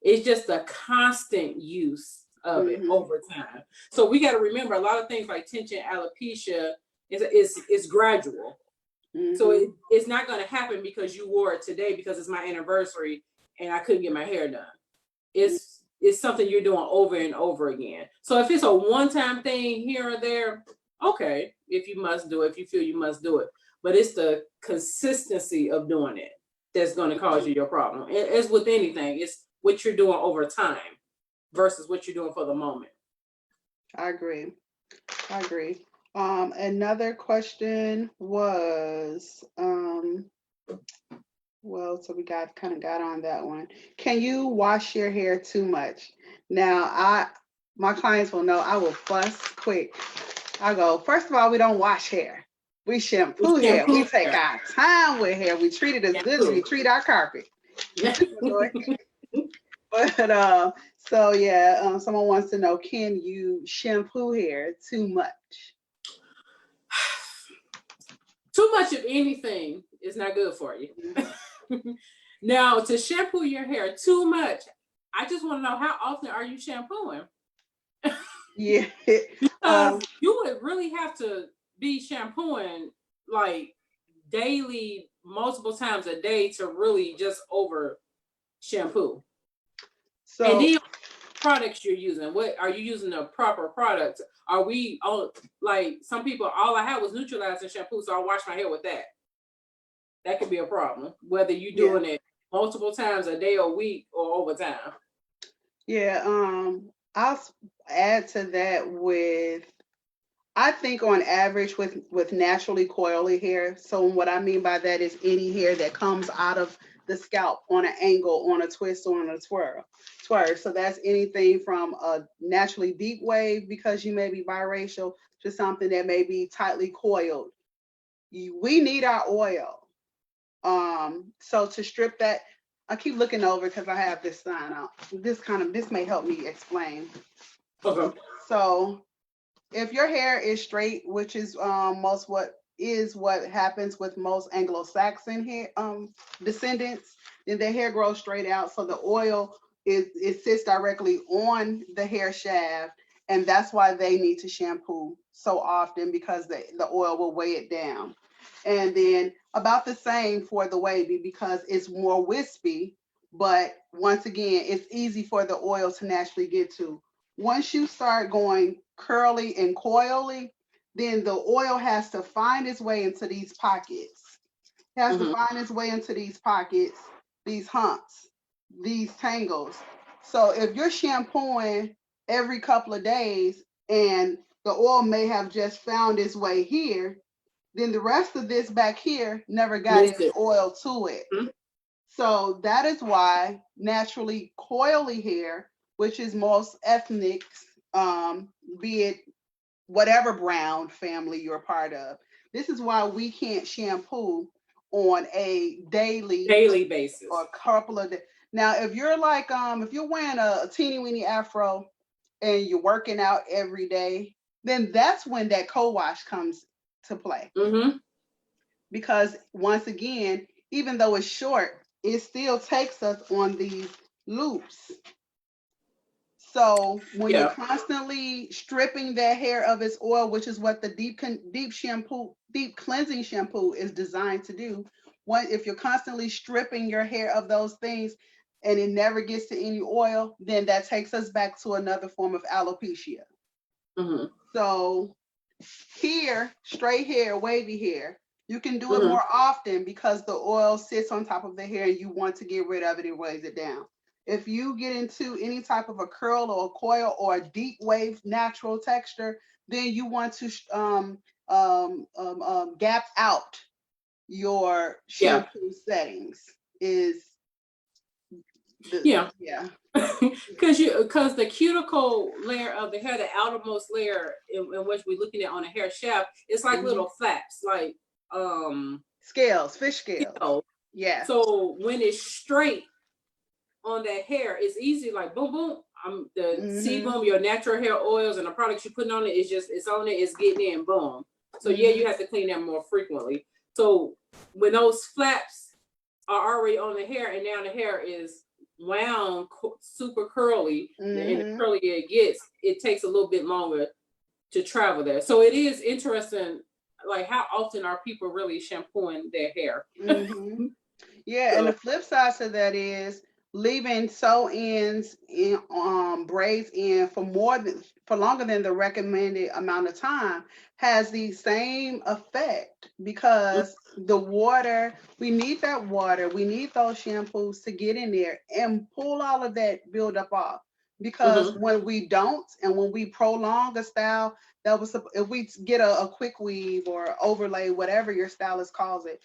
It's just a constant use of it over time. So we got to remember a lot of things like tension, alopecia is gradual. So it's not going to happen because you wore it today because it's my anniversary and I couldn't get my hair done. It's something you're doing over and over again. So if it's a one-time thing here or there, okay, if you must do it, if you feel you must do it. But it's the consistency of doing it that's going to cause you your problem. It's with anything. It's what you're doing over time versus what you're doing for the moment. I agree. Another question was, well, so we got on that one. Can you wash your hair too much? Now, my clients will know I will fuss quick. I go, first of all, we don't wash hair. We shampoo hair. We take our time with hair. We treat it as good as we treat our carpet. But so yeah, someone wants to know, can you shampoo hair too much? Too much of anything is not good for you. Now, to shampoo your hair too much, I just want to know, how often are you shampooing? Yeah. Because you would really have to be shampooing like daily, multiple times a day to really just over shampoo. So, and then products you're using. What are you using? The proper products? Are we all like some people? All I had was neutralizing shampoo, so I wash my hair with that. That could be a problem. Whether you're doing it multiple times a day or week or over time. Yeah, I'll add to that with, I think on average with naturally coily hair. So what I mean by that is any hair that comes out of the scalp on an angle, on a twist, or on a twirl. So that's anything from a naturally deep wave because you may be biracial to something that may be tightly coiled. We need our oil. So to strip that, I keep looking over because I have this sign out. This may help me explain. Okay. So if your hair is straight, which is what happens with most Anglo-Saxon hair descendants, then their hair grows straight out. So the oil it sits directly on the hair shaft, and that's why they need to shampoo so often because the oil will weigh it down. And then about the same for the wavy because it's more wispy, but once again, it's easy for the oil to naturally get to. Once you start going curly and coily, then the oil has to find its way into these pockets. It has to find its way into these pockets, these humps, these tangles. So if you're shampooing every couple of days and the oil may have just found its way here, then the rest of this back here never got any oil to it. So that is why naturally coily hair, which is most ethnics, be it whatever brown family you're part of, this is why we can't shampoo on a daily basis or a couple of days. Now, if you're like, if you're wearing a teeny weeny afro and you're working out every day, then that's when that co-wash comes to play. Because once again, even though it's short, it still takes us on these loops. So when you're constantly stripping that hair of its oil, which is what the deep cleansing shampoo is designed to do, if you're constantly stripping your hair of those things and it never gets to any oil, then that takes us back to another form of alopecia. So here, straight hair, wavy hair, you can do it more often because the oil sits on top of the hair and you want to get rid of it, it weighs it down. If you get into any type of a curl or a coil or a deep wave natural texture, then you want to gap out your shampoo settings. Because the cuticle layer of the hair, the outermost layer in which we're looking at on a hair shaft, it's like little flaps, like scales, fish scales. Yeah. So when it's straight on that hair, it's easy, like boom, boom. the sebum, your natural hair oils, and the products you're putting on it, it's on it, it's getting in, boom. So yeah, you have to clean them more frequently. So when those flaps are already on the hair, and now the hair is wound, super curly, and the curlier it gets, it takes a little bit longer to travel there. So it is interesting, like how often are people really shampooing their hair? Yeah, and the flip side to that is leaving sew ends in braids in for longer than the recommended amount of time has the same effect because the water, we need that water, we need those shampoos to get in there and pull all of that buildup off. Because when we don't, and when we prolong a style that was, if we get a quick weave or overlay, whatever your stylist calls it,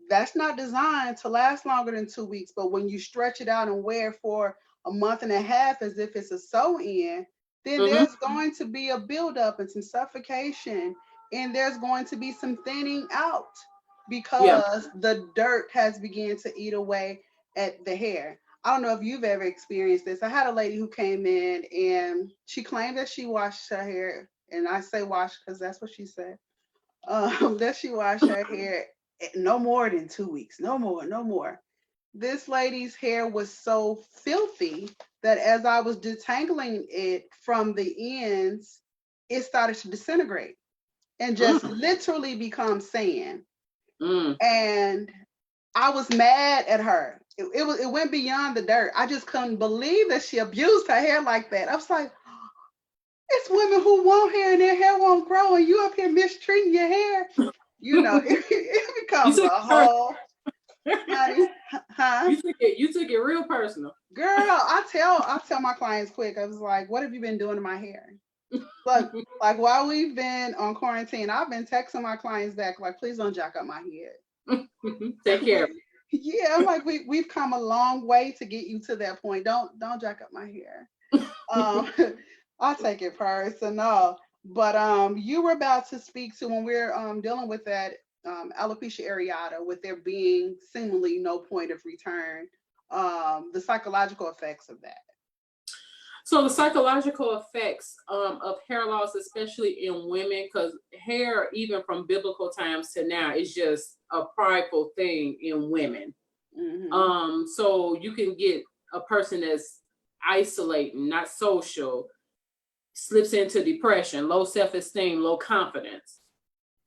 that's not designed to last longer than 2 weeks. But when you stretch it out and wear it for a month and a half as if it's a sew-in, then there's going to be a buildup and some suffocation, and there's going to be some thinning out because the dirt has begun to eat away at the hair. I don't know if you've ever experienced this. I had a lady who came in and she claimed that she washed her hair, and I say wash because that's what she said. That she washed her hair no more than 2 weeks, no more, no more. This lady's hair was so filthy that as I was detangling it from the ends, it started to disintegrate and just literally become sand. And I was mad at her. It went beyond the dirt. I just couldn't believe that she abused her hair like that. I was like, it's women who want hair and their hair won't grow, and you up here mistreating your hair. You know, it becomes a whole. Huh? You took it real personal. Girl, I tell my clients quick. I was like, what have you been doing to my hair? Like while we've been on quarantine, I've been texting my clients back, like, please don't jack up my head. Take care. Yeah, I'm like, we've come a long way to get you to that point. Don't jack up my hair. I'll take it personal. But you were about to speak to when we're dealing with that alopecia areata, with there being seemingly no point of return, the psychological effects of that. So the psychological effects of hair loss, especially in women, because hair, even from biblical times to now, is just a prideful thing in women. So you can get a person that's isolating, not social, slips into depression, low self-esteem, low confidence.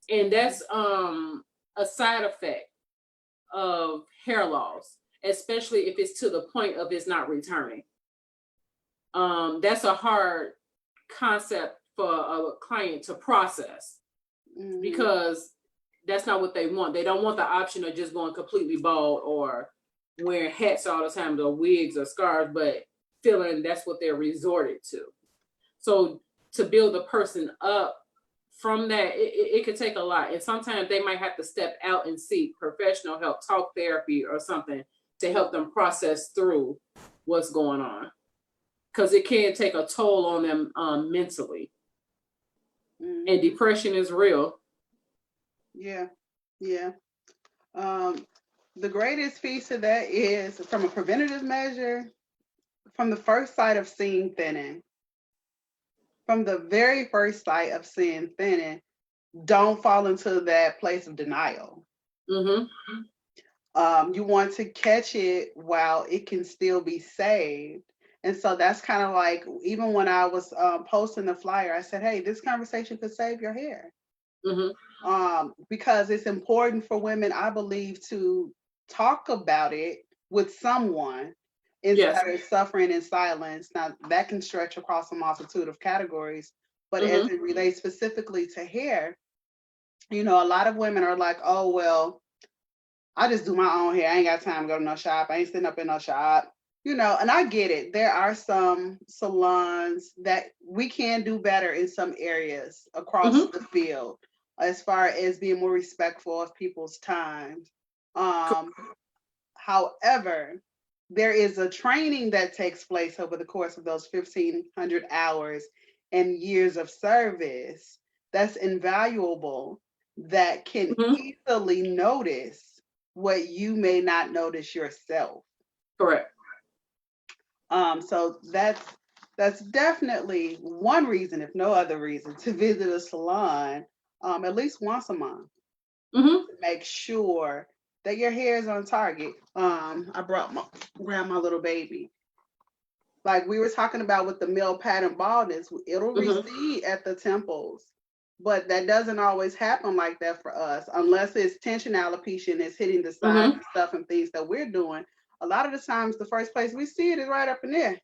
And that's a side effect of hair loss, especially if it's to the point of it's not returning. That's a hard concept for a client to process because that's not what they want. They don't want the option of just going completely bald or wearing hats all the time, or wigs or scarves, but feeling that's what they're resorted to. So to build a person up from that, it could take a lot. And sometimes they might have to step out and seek professional help, talk therapy or something to help them process through what's going on. Because it can take a toll on them mentally. And depression is real. Yeah. The greatest piece of that is, from a preventative measure, from the first sight of seeing thinning, from the very first sight of seeing thinning, don't fall into that place of denial. You want to catch it while it can still be saved. And so that's kind of like, even when I was posting the flyer, I said, hey, this conversation could save your hair. Because it's important for women, I believe, to talk about it with someone instead of suffering in silence. Now, that can stretch across a multitude of categories, but as it relates specifically to hair, a lot of women are like, oh, well, I just do my own hair. I ain't got time to go to no shop. I ain't sitting up in no shop. And I get it. There are some salons that we can do better in some areas across the field as far as being more respectful of people's time. However, there is a training that takes place over the course of those 1,500 hours and years of service that's invaluable, that can easily notice what you may not notice yourself. Correct. So that's definitely one reason, if no other reason, to visit a salon at least once a month Mm-hmm. to make sure that your hair is on target. I brought my grandma little baby. Like we were talking about with the male pattern baldness, it'll Mm-hmm. recede at the temples. But that doesn't always happen like that for us unless it's tension alopecia and it's hitting the sides Mm-hmm. and stuff and things that we're doing. A lot of the times, the first place we see it is right up in there,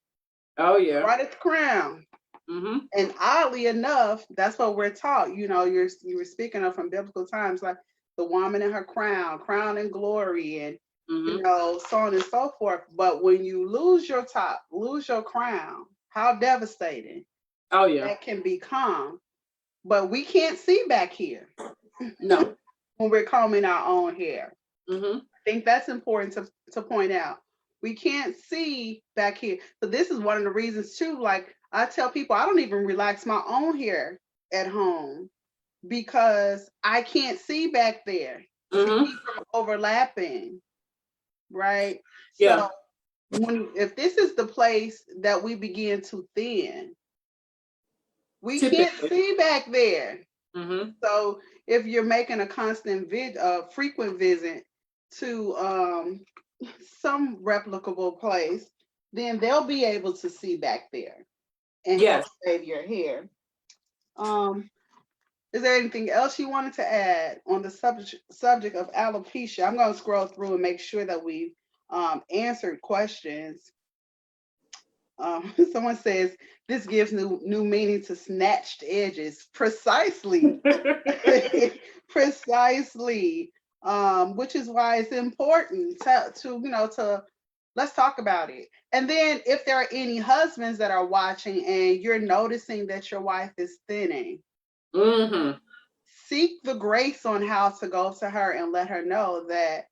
Oh yeah. right at the crown. Mm-hmm. And oddly enough, that's what we're taught. You were speaking of from biblical times, like the woman in her crown, crown and glory, and Mm-hmm. so on and so forth. But when you lose your top, lose your crown, how devastating Oh yeah. that can become. But we can't see back here No. when we're combing our own hair. Mm-hmm. I think that's important to point out. We can't see back here. So this is one of the reasons too. Like I tell people, I don't even relax my own hair at home because I can't see back there to Mm-hmm. keep from overlapping, right? Yeah. So if this is the place that we begin to thin, we can't Typically. see back there. Mm-hmm. So if you're making a frequent visit to some replicable place, then they'll be able to see back there and help Yes. save your hair. Um, is there anything else you wanted to add on the subject of alopecia? I'm going to scroll through and make sure that we've answered questions. Someone says this gives new meaning to snatched edges. Precisely. Precisely. Which is why it's important to let's talk about it. And then if there are any husbands that are watching and you're noticing that your wife is thinning, Mm-hmm. seek the grace on how to go to her and let her know that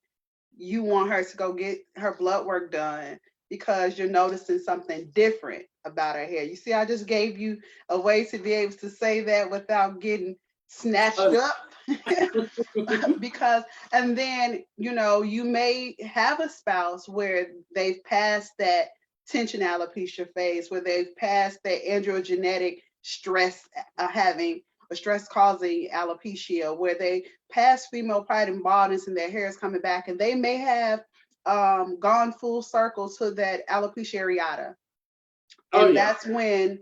you want her to go get her blood work done because you're noticing something different about her hair. You see, I just gave you a way to be able to say that without getting snatched up. Because, and then, you may have a spouse where they've passed that tension alopecia phase, where they've passed that androgenetic stress, having a stress causing alopecia, where they pass female pride and baldness and their hair is coming back, and they may have gone full circle to that alopecia areata. Oh And yeah. that's when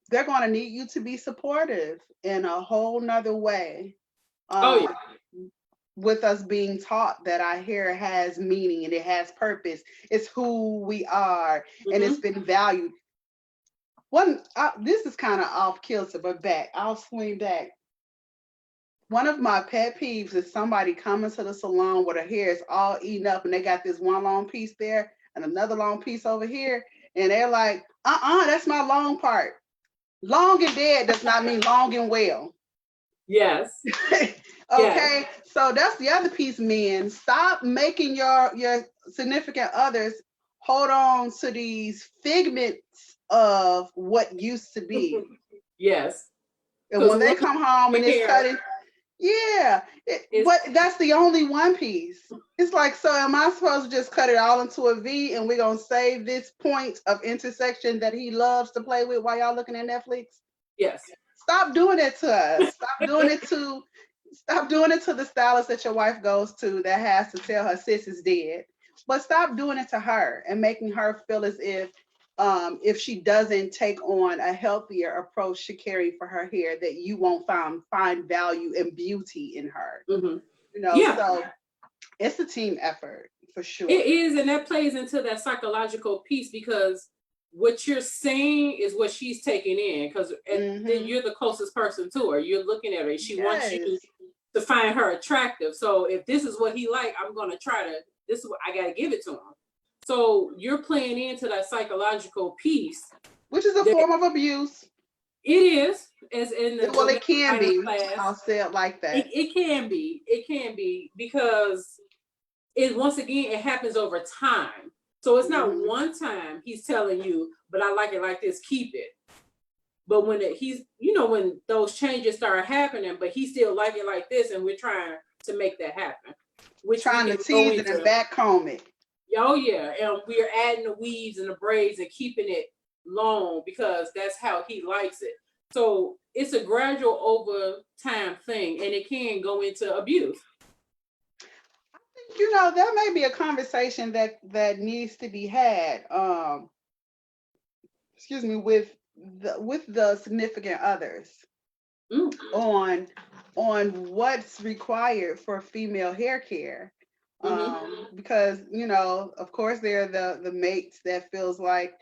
they're going to need you to be supportive in a whole nother way. Oh Um, yeah. with us being taught that our hair has meaning and it has purpose. It's who we are and it's Mm-hmm. been valued. This is kind of off kilter, but back, I'll swing back. One of my pet peeves is somebody coming to the salon where their hair is all eaten up and they got this one long piece there and another long piece over here. And they're like, that's my long part. Long and dead does not mean long and well. Yes. Yes. Okay, so that's the other piece, men. Stop making your significant others hold on to these figments of what used to be. Yes. And Because when they one come home and it's hair cutting, yeah, is but that's the only one piece. It's like, so am I supposed to just cut it all into a V and we're gonna save this point of intersection that he loves to play with while y'all looking at Netflix? yes. Stop doing it to us. Stop doing it to the stylist that your wife goes to that has to tell her sis is dead. But stop doing it to her and making her feel as if she doesn't take on a healthier approach to caring for her hair, that you won't find value and beauty in her. Mm-hmm. Yeah. So it's a team effort for sure. It is, and that plays into that psychological piece because what you're saying is what she's taking in because then you're the closest person to her. You're looking at her. She wants you Yes. to find her attractive. So if this is what he like, I'm going to try to, this is what I got to give it to him. So you're playing into that psychological piece. Which is a form of abuse. It is, as in the Well, it can be. class. I'll say it like that. It can be. It can be because once again, it happens over time. So it's not one time he's telling you, but I like it like this, keep it. But when when those changes start happening, but he still like it like this, and we're trying to make that happen. We're trying to tease it and back comb it. Oh yeah, and we're adding the weaves and the braids and keeping it long because that's how he likes it. So it's a gradual over time thing, and it can go into abuse. That may be a conversation that needs to be had. Excuse me, with the significant others Mm. on what's required for female hair care. Because of course there are the mates that feels like,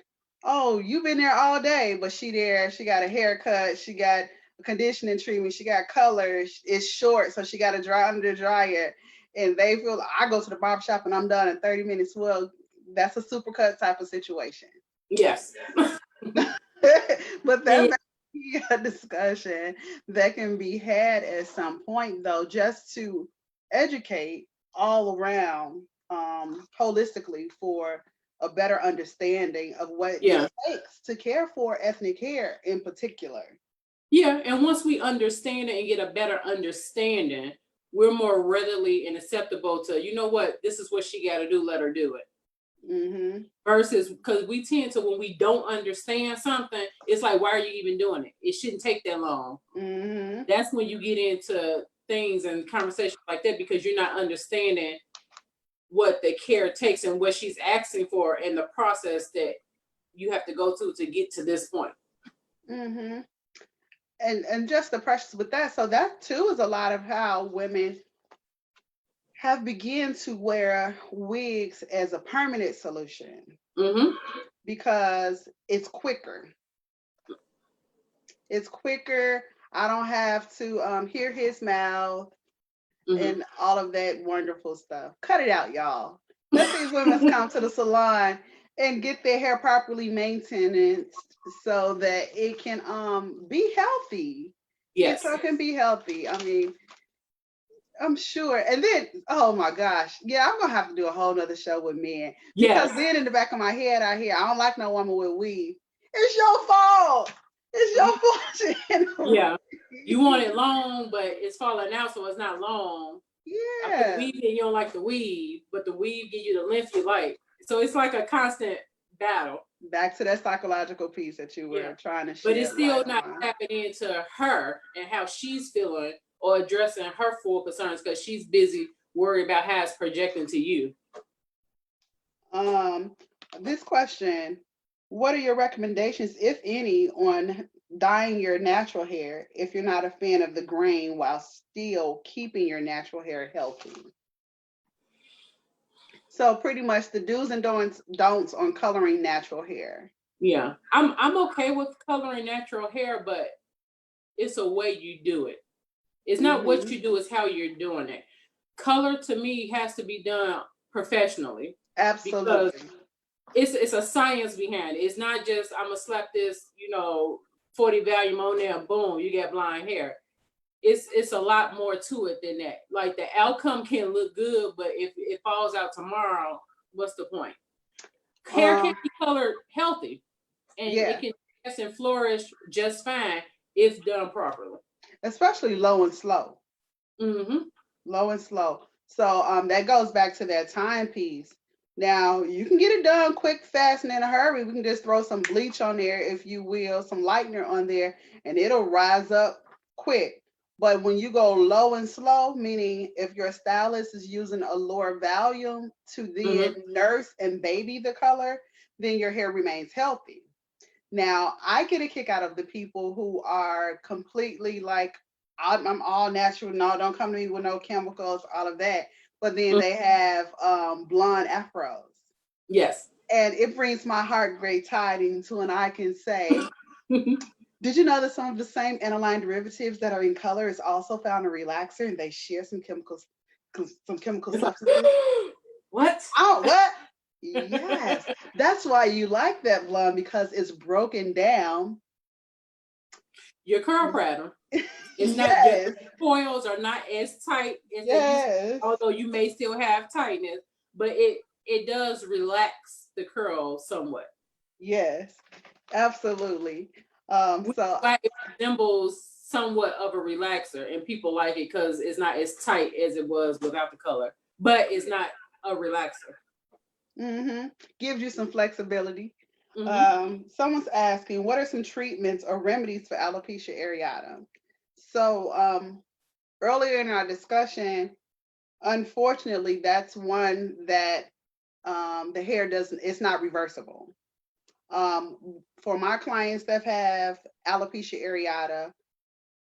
oh, you've been there all day, but she got a haircut, she got a conditioning treatment, she got color, it's short, so she got to dry under the dryer, and they feel I go to the barber shop and I'm done in 30 minutes. Well, that's a supercut type of situation. Yes. But that may be a discussion that can be had at some point, though, just to educate all around, holistically, for a better understanding of what Yeah. it takes to care for ethnic hair in particular. Yeah. And once we understand it and get a better understanding, we're more readily and acceptable to, you know what, this is what she got to do, let her do it. Mm-hmm. Versus, because we tend to, when we don't understand something, it's like, why are you even doing it? It shouldn't take that long. Mm-hmm. That's when you get into things and conversations like that, because you're not understanding what the care takes and what she's asking for and the process that you have to go to get to this point. Mm-hmm. And just the pressures with that. So that too is a lot of how women have begun to wear wigs as a permanent solution, Mm-hmm. because it's quicker. It's quicker. I don't have to hear his mouth Mm-hmm. and all of that wonderful stuff. Cut it out, y'all. Let these women come to the salon and get their hair properly maintained so that it can be healthy. Yes. It can be healthy. I mean, I'm sure. And then, oh my gosh, yeah, I'm gonna have to do a whole nother show with men, because Yes. then in the back of my head, I hear, I don't like no woman with weave. It's your fault. It's your fault. Yeah. You want it long, but it's falling out, so it's not long. I put Yeah. weave in, you don't like the weave, but the weave give you the length you like. So it's like a constant battle. Back to that psychological piece that you were trying to share. But it's still not tapping into her and how she's feeling or addressing her full concerns, because she's busy worried about how it's projecting to you. This question: what are your recommendations, if any, on dyeing your natural hair if you're not a fan of the grain while still keeping your natural hair healthy? So pretty much the do's and don'ts on coloring natural hair. Yeah, I'm okay with coloring natural hair, but it's a way you do it. It's not what you do, it's how you're doing it. Color to me has to be done professionally. Absolutely. Because it's a science behind it. It's not just I'm gonna slap this, 40 volume on there, boom, you get blonde hair. It's a lot more to it than that. Like, the outcome can look good, but if it falls out tomorrow, what's the point? Hair can be colored healthy, and it can dress and flourish just fine if done properly. Especially low and slow. Mm-hmm. Low and slow. So that goes back to that timepiece. Now you can get it done quick, fast, and in a hurry. We can just throw some bleach on there, if you will, some lightener on there, and it'll rise up quick. But when you go low and slow, meaning if your stylist is using a lower volume to then nurse and baby the color, then your hair remains healthy. Now, I get a kick out of the people who are completely like, I'm all natural. No, don't come to me with no chemicals, all of that. But then they have blonde afros. Yes. And it brings my heart great tidings when I can say, did you know that some of the same aniline derivatives that are in color is also found in relaxer, and they share some chemical substances? What? Oh, what? Yes. That's why you like that blonde, because it's broken down. Your curl pattern. It's not, your coils are not as tight as they used to, although you may still have tightness, but it does relax the curl somewhat. Yes, absolutely. So it resembles somewhat of a relaxer, and people like it because it's not as tight as it was without the color, but it's not a relaxer. Gives you some flexibility. Someone's asking, what are some treatments or remedies for alopecia areata? So, earlier in our discussion, unfortunately, that's one that the hair doesn't, it's not reversible. For my clients that have alopecia areata,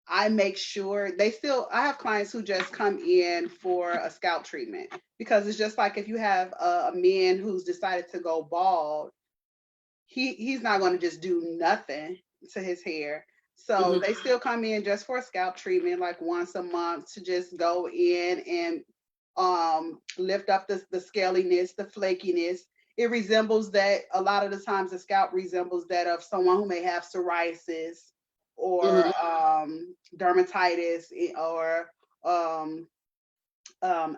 I make sure they still, I have clients who just come in for a scalp treatment because it's just like if you have a man who's decided to go bald, he's not going to just do nothing to his hair. So Mm-hmm. they still come in just for a scalp treatment, like once a month, to just go in and lift up the scaliness, the flakiness. It resembles that a lot of the times the scalp resembles that of someone who may have psoriasis or Mm-hmm. dermatitis or um,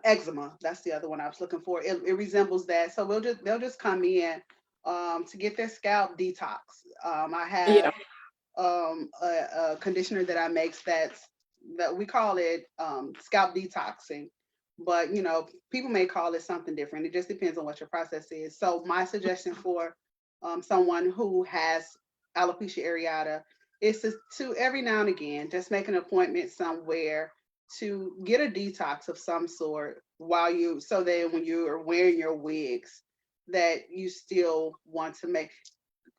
eczema. That's the other one I was looking for. It resembles that. So they'll just come in to get their scalp detox. I Yeah. have a conditioner that I make that we call it scalp detoxing, but people may call it something different. It just depends on what your process is. So my suggestion for someone who has alopecia areata is to every now and again just make an appointment somewhere to get a detox of some sort while you so that when you are wearing your wigs that you still want to make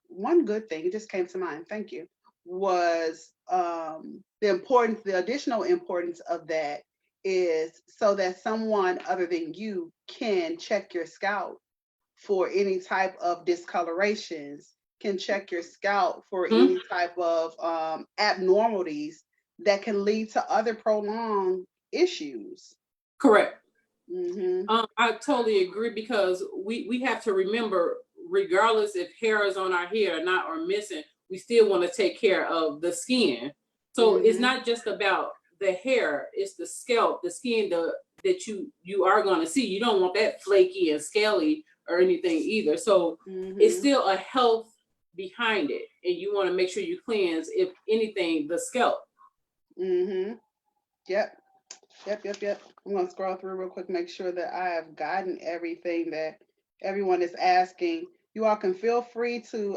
one good thing, it just came to mind, thank you, was the additional importance of that is so that someone other than you can check your scalp for any type of discolorations, can check your scalp for Mm-hmm. any type of abnormalities that can lead to other prolonged issues. Correct. Mm-hmm. I totally agree because we have to remember, regardless if hair is on our hair or not or missing, we still want to take care of the skin. So it's Mm-hmm. not just about the hair; it's the scalp, the skin, that you are going to see. You don't want that flaky and scaly or anything either. So it's Mm-hmm. still a health behind it, and you want to make sure you cleanse, if anything, the scalp. Mm-hmm. Yep. Yep. I'm gonna scroll through real quick, make sure that I have gotten everything that everyone is asking. You all can feel free to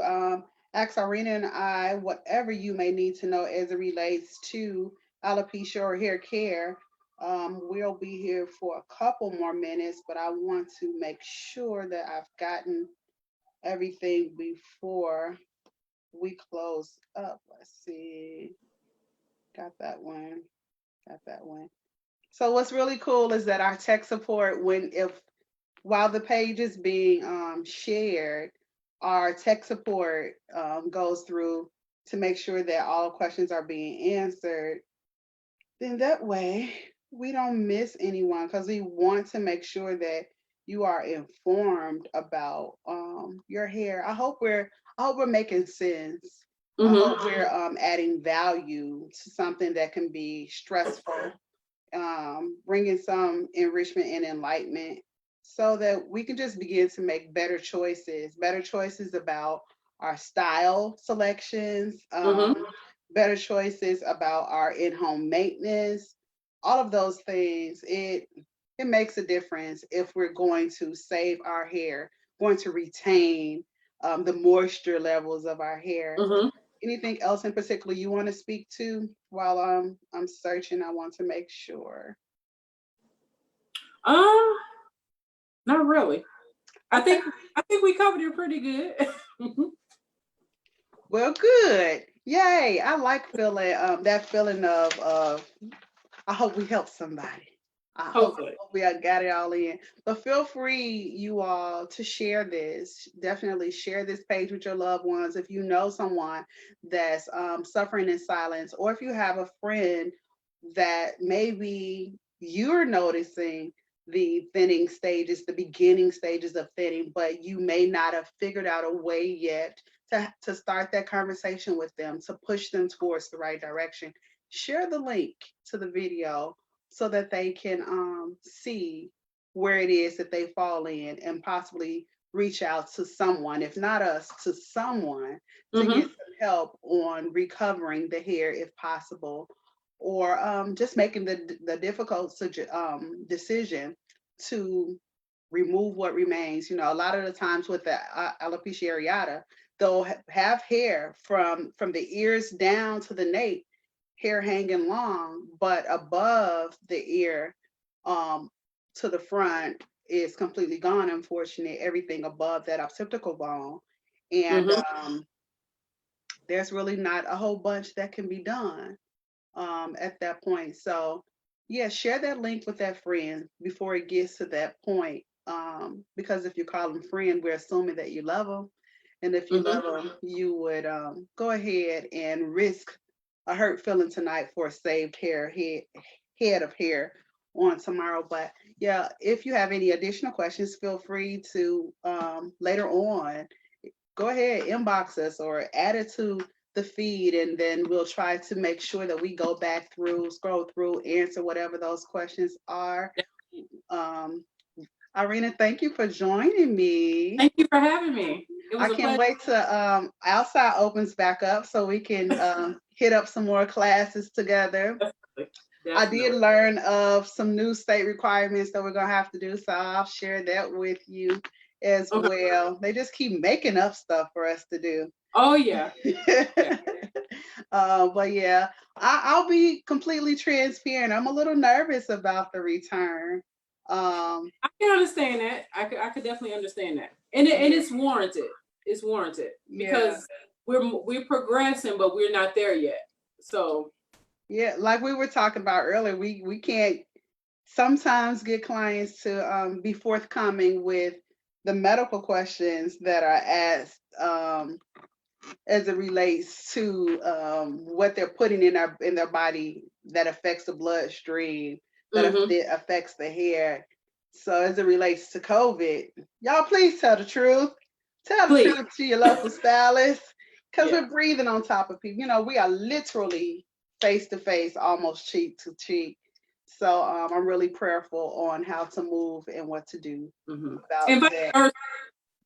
ask Irina and I whatever you may need to know as it relates to alopecia or hair care. We'll be here for a couple more minutes, but I want to make sure that I've gotten everything before we close up. Let's see. Got that one. Got that one. So what's really cool is that our tech support, when if while the page is being shared, our tech support goes through to make sure that all questions are being answered. Then that way we don't miss anyone because we want to make sure that you are informed about your hair. I hope we're making sense. I Mm-hmm. hope we're adding value to something that can be stressful, bringing some enrichment and enlightenment so that we can just begin to make better choices about our style selections, Mm-hmm. better choices about our in-home maintenance, all of those things. It makes a difference if we're going to save our hair, going to retain the moisture levels of our hair. Mm-hmm. Anything else in particular you want to speak to while I'm searching? I want to make sure. Um, Not really. I Okay. think I think we covered it pretty good. Well, good. Yay. I like feeling that feeling of I hope we help somebody. I hope, Hopefully. hope we got it all in. But feel free, you all, to share this. Definitely share this page with your loved ones. If you know someone that's suffering in silence, or if you have a friend that maybe you're noticing the thinning stages, the beginning stages of thinning, but you may not have figured out a way yet to start that conversation with them, to push them towards the right direction. Share the link to the video so that they can see where it is that they fall in and possibly reach out to someone, if not us, to someone to get Mm-hmm. some help on recovering the hair if possible, or just making the difficult decision to remove what remains. You know, a lot of the times with the alopecia areata, they'll have hair from the ears down to the nape, hair hanging long, but above the ear, um, to the front is completely gone. Unfortunately, everything above that occipital bone, and Mm-hmm. there's really not a whole bunch that can be done at that point. So, yeah, share that link with that friend before it gets to that point. Because if you call them friend, we're assuming that you love them. And if you Mm-hmm. love them, you would go ahead and risk a hurt feeling tonight for a saved head of hair on tomorrow. But yeah, if you have any additional questions, feel free to later on go ahead, inbox us or add it to the feed, and then we'll try to make sure that we go back through, scroll through, answer whatever those questions are. Um, Irina, thank you for joining me. Thank you for having me. It I was a can't pleasure. wait to outside opens back up so we can hit up some more classes together. Definitely. I did Definitely. learn of some new state requirements that we're gonna have to do, so I'll share that with you as Okay. well. They just keep making up stuff for us to do. Oh yeah. Yeah. But yeah, I'll be completely transparent. I'm a little nervous about the return. Um, I can understand that. I could definitely understand that. And yeah, it's warranted. It's warranted yeah, because we're progressing, but we're not there yet. So yeah. Like we were talking about earlier, we can't sometimes get clients to be forthcoming with the medical questions that are asked as it relates to what they're putting in their body that affects the bloodstream, that mm-hmm. affects the hair. So as it relates to COVID, y'all please tell the truth. Tell the Please. truth to your local stylist, because Yeah. we're breathing on top of people. You know, we are literally face to face, almost cheek to cheek. So I'm really prayerful on how to move and what to do Mm-hmm. about And vice that. versa,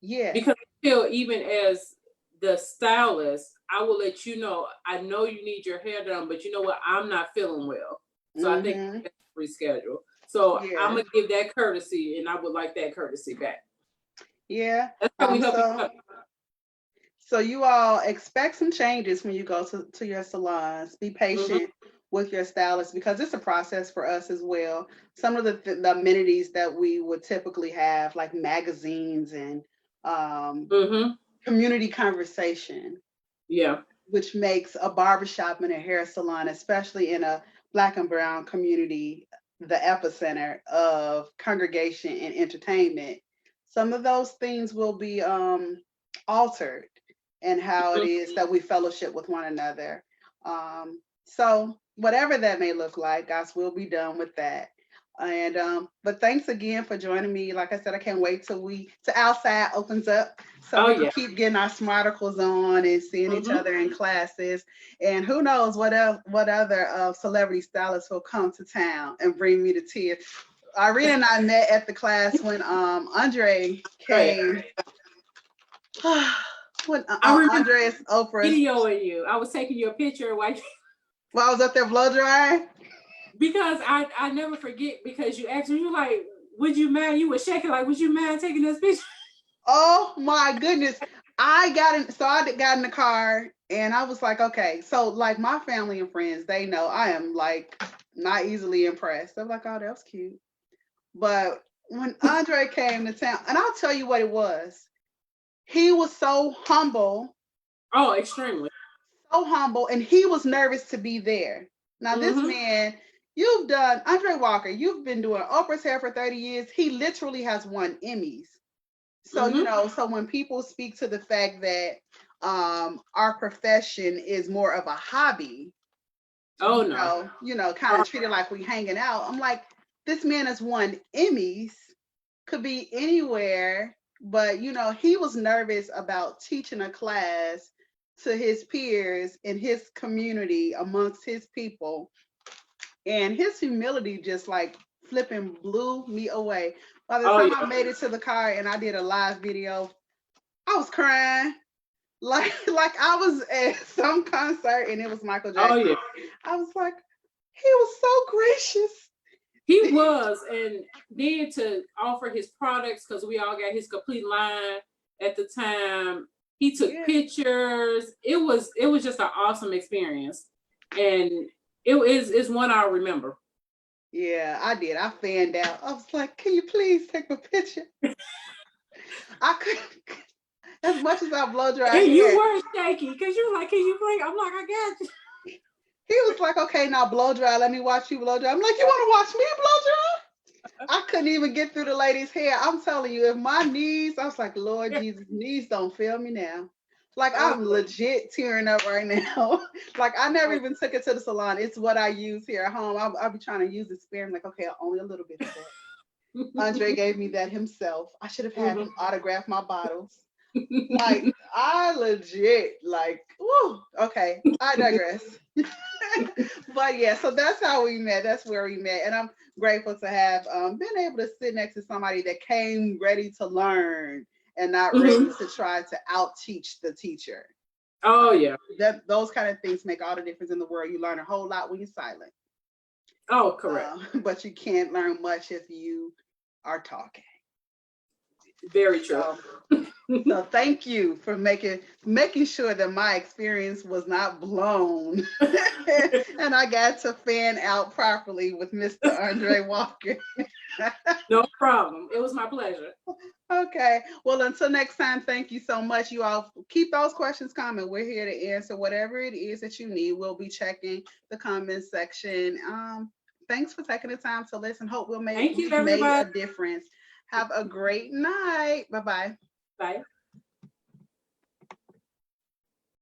Yeah. because I feel even as the stylist, I will let you know. I know you need your hair done, but you know what? I'm not feeling well, so I think Mm-hmm. I have to reschedule. So I'm Yeah. gonna give that courtesy, and I would like that courtesy back. Yeah. That's how we help each So other. so you all expect some changes when you go to your salons. Be Mm-hmm. patient with your stylist because it's a process for us as well. Some of the amenities that we would typically have, like magazines and um, Mm-hmm. community conversation, Yeah. which makes a barbershop and a hair salon, especially in a Black and Brown community, the epicenter of congregation and entertainment. Some of those things will be altered and how it Mm-hmm. is that we fellowship with one another. So whatever that may look like, God's will be done with that. And but thanks again for joining me. Like I said, I can't wait till outside opens up so Oh we can yeah. keep getting our smarticles on and seeing each Mm-hmm. other in classes. And who knows what other celebrity stylists will come to town and bring me to tears. Irene and I met at the class when Andre Right. came. When I remember Andre's Oprah's, videoing you. I was taking your picture while while I was up there blow drying. because I never forget because you asked me, you like, would you mind? You were shaking like, would you mind taking this picture? Oh my goodness. I got in the car and I was like, okay. So like my family and friends, they know I am like not easily impressed. They're like, oh, that was cute. But when Andre came to town, and I'll tell you what it was. He was Oh, extremely. so humble, and he was nervous to be there. Now, this Mm-hmm. man, Andre Walker, you've been doing Oprah's hair for 30 years. He literally has won Emmys. So, Mm-hmm. so when people speak to the fact that our profession is more of a hobby, Oh no. kind of treated like we hanging out, I'm like, this man has won Emmys, could be anywhere, but he was nervous about teaching a class to his peers in his community amongst his people, and his humility just like flipping blew me away. By the Oh time I yeah. made it to the car and I did a live video, I was crying like I was at some concert and it was Michael Oh Jackson. yeah. I was like, he was so gracious. He was, and then to offer his products, because we all got his complete line at the time. He took pictures. It was just an awesome experience, and it's one I'll remember. Yeah, I did. I fanned out. I was like, "Can you please take a picture?" I couldn't. As much as I blow dry And hair, you were shaky because you were like, "Can you please?" I'm like, "I got you." he was like, "Okay, now blow dry. Let me watch you blow dry." I'm like, "You want to watch me blow dry?" I couldn't even get through the lady's hair. I'm telling you, if my knees, I was like, Lord Jesus, knees don't fail me now. Like I'm legit tearing up right now. Like I never even took it to the salon. It's what I use here at home. I'll be trying to use it sparingly. Like, okay, only a little bit of that. Andre gave me that himself. I should have had him autograph my bottles. Like I legit like, woo, okay, I digress. But yeah, so that's how we met. That's where we met. And I'm grateful to have been able to sit next to somebody that came ready to learn and not ready to try to out teach the teacher. Oh yeah. Those kind of things make all the difference in the world. You learn a whole lot when you're silent. Oh, correct. But you can't learn much if you are talking. Very true. So thank you for making sure that my experience was not blown and I got to fan out properly with Mr. Andre Walker. No problem. It was my pleasure. Okay. Well, until next time, thank you so much. You all keep those questions coming. We're here to answer whatever it is that you need. We'll be checking the comments section. Thanks for taking the time to listen. Hope we've made a difference. Have a great night. Bye-bye. Bye.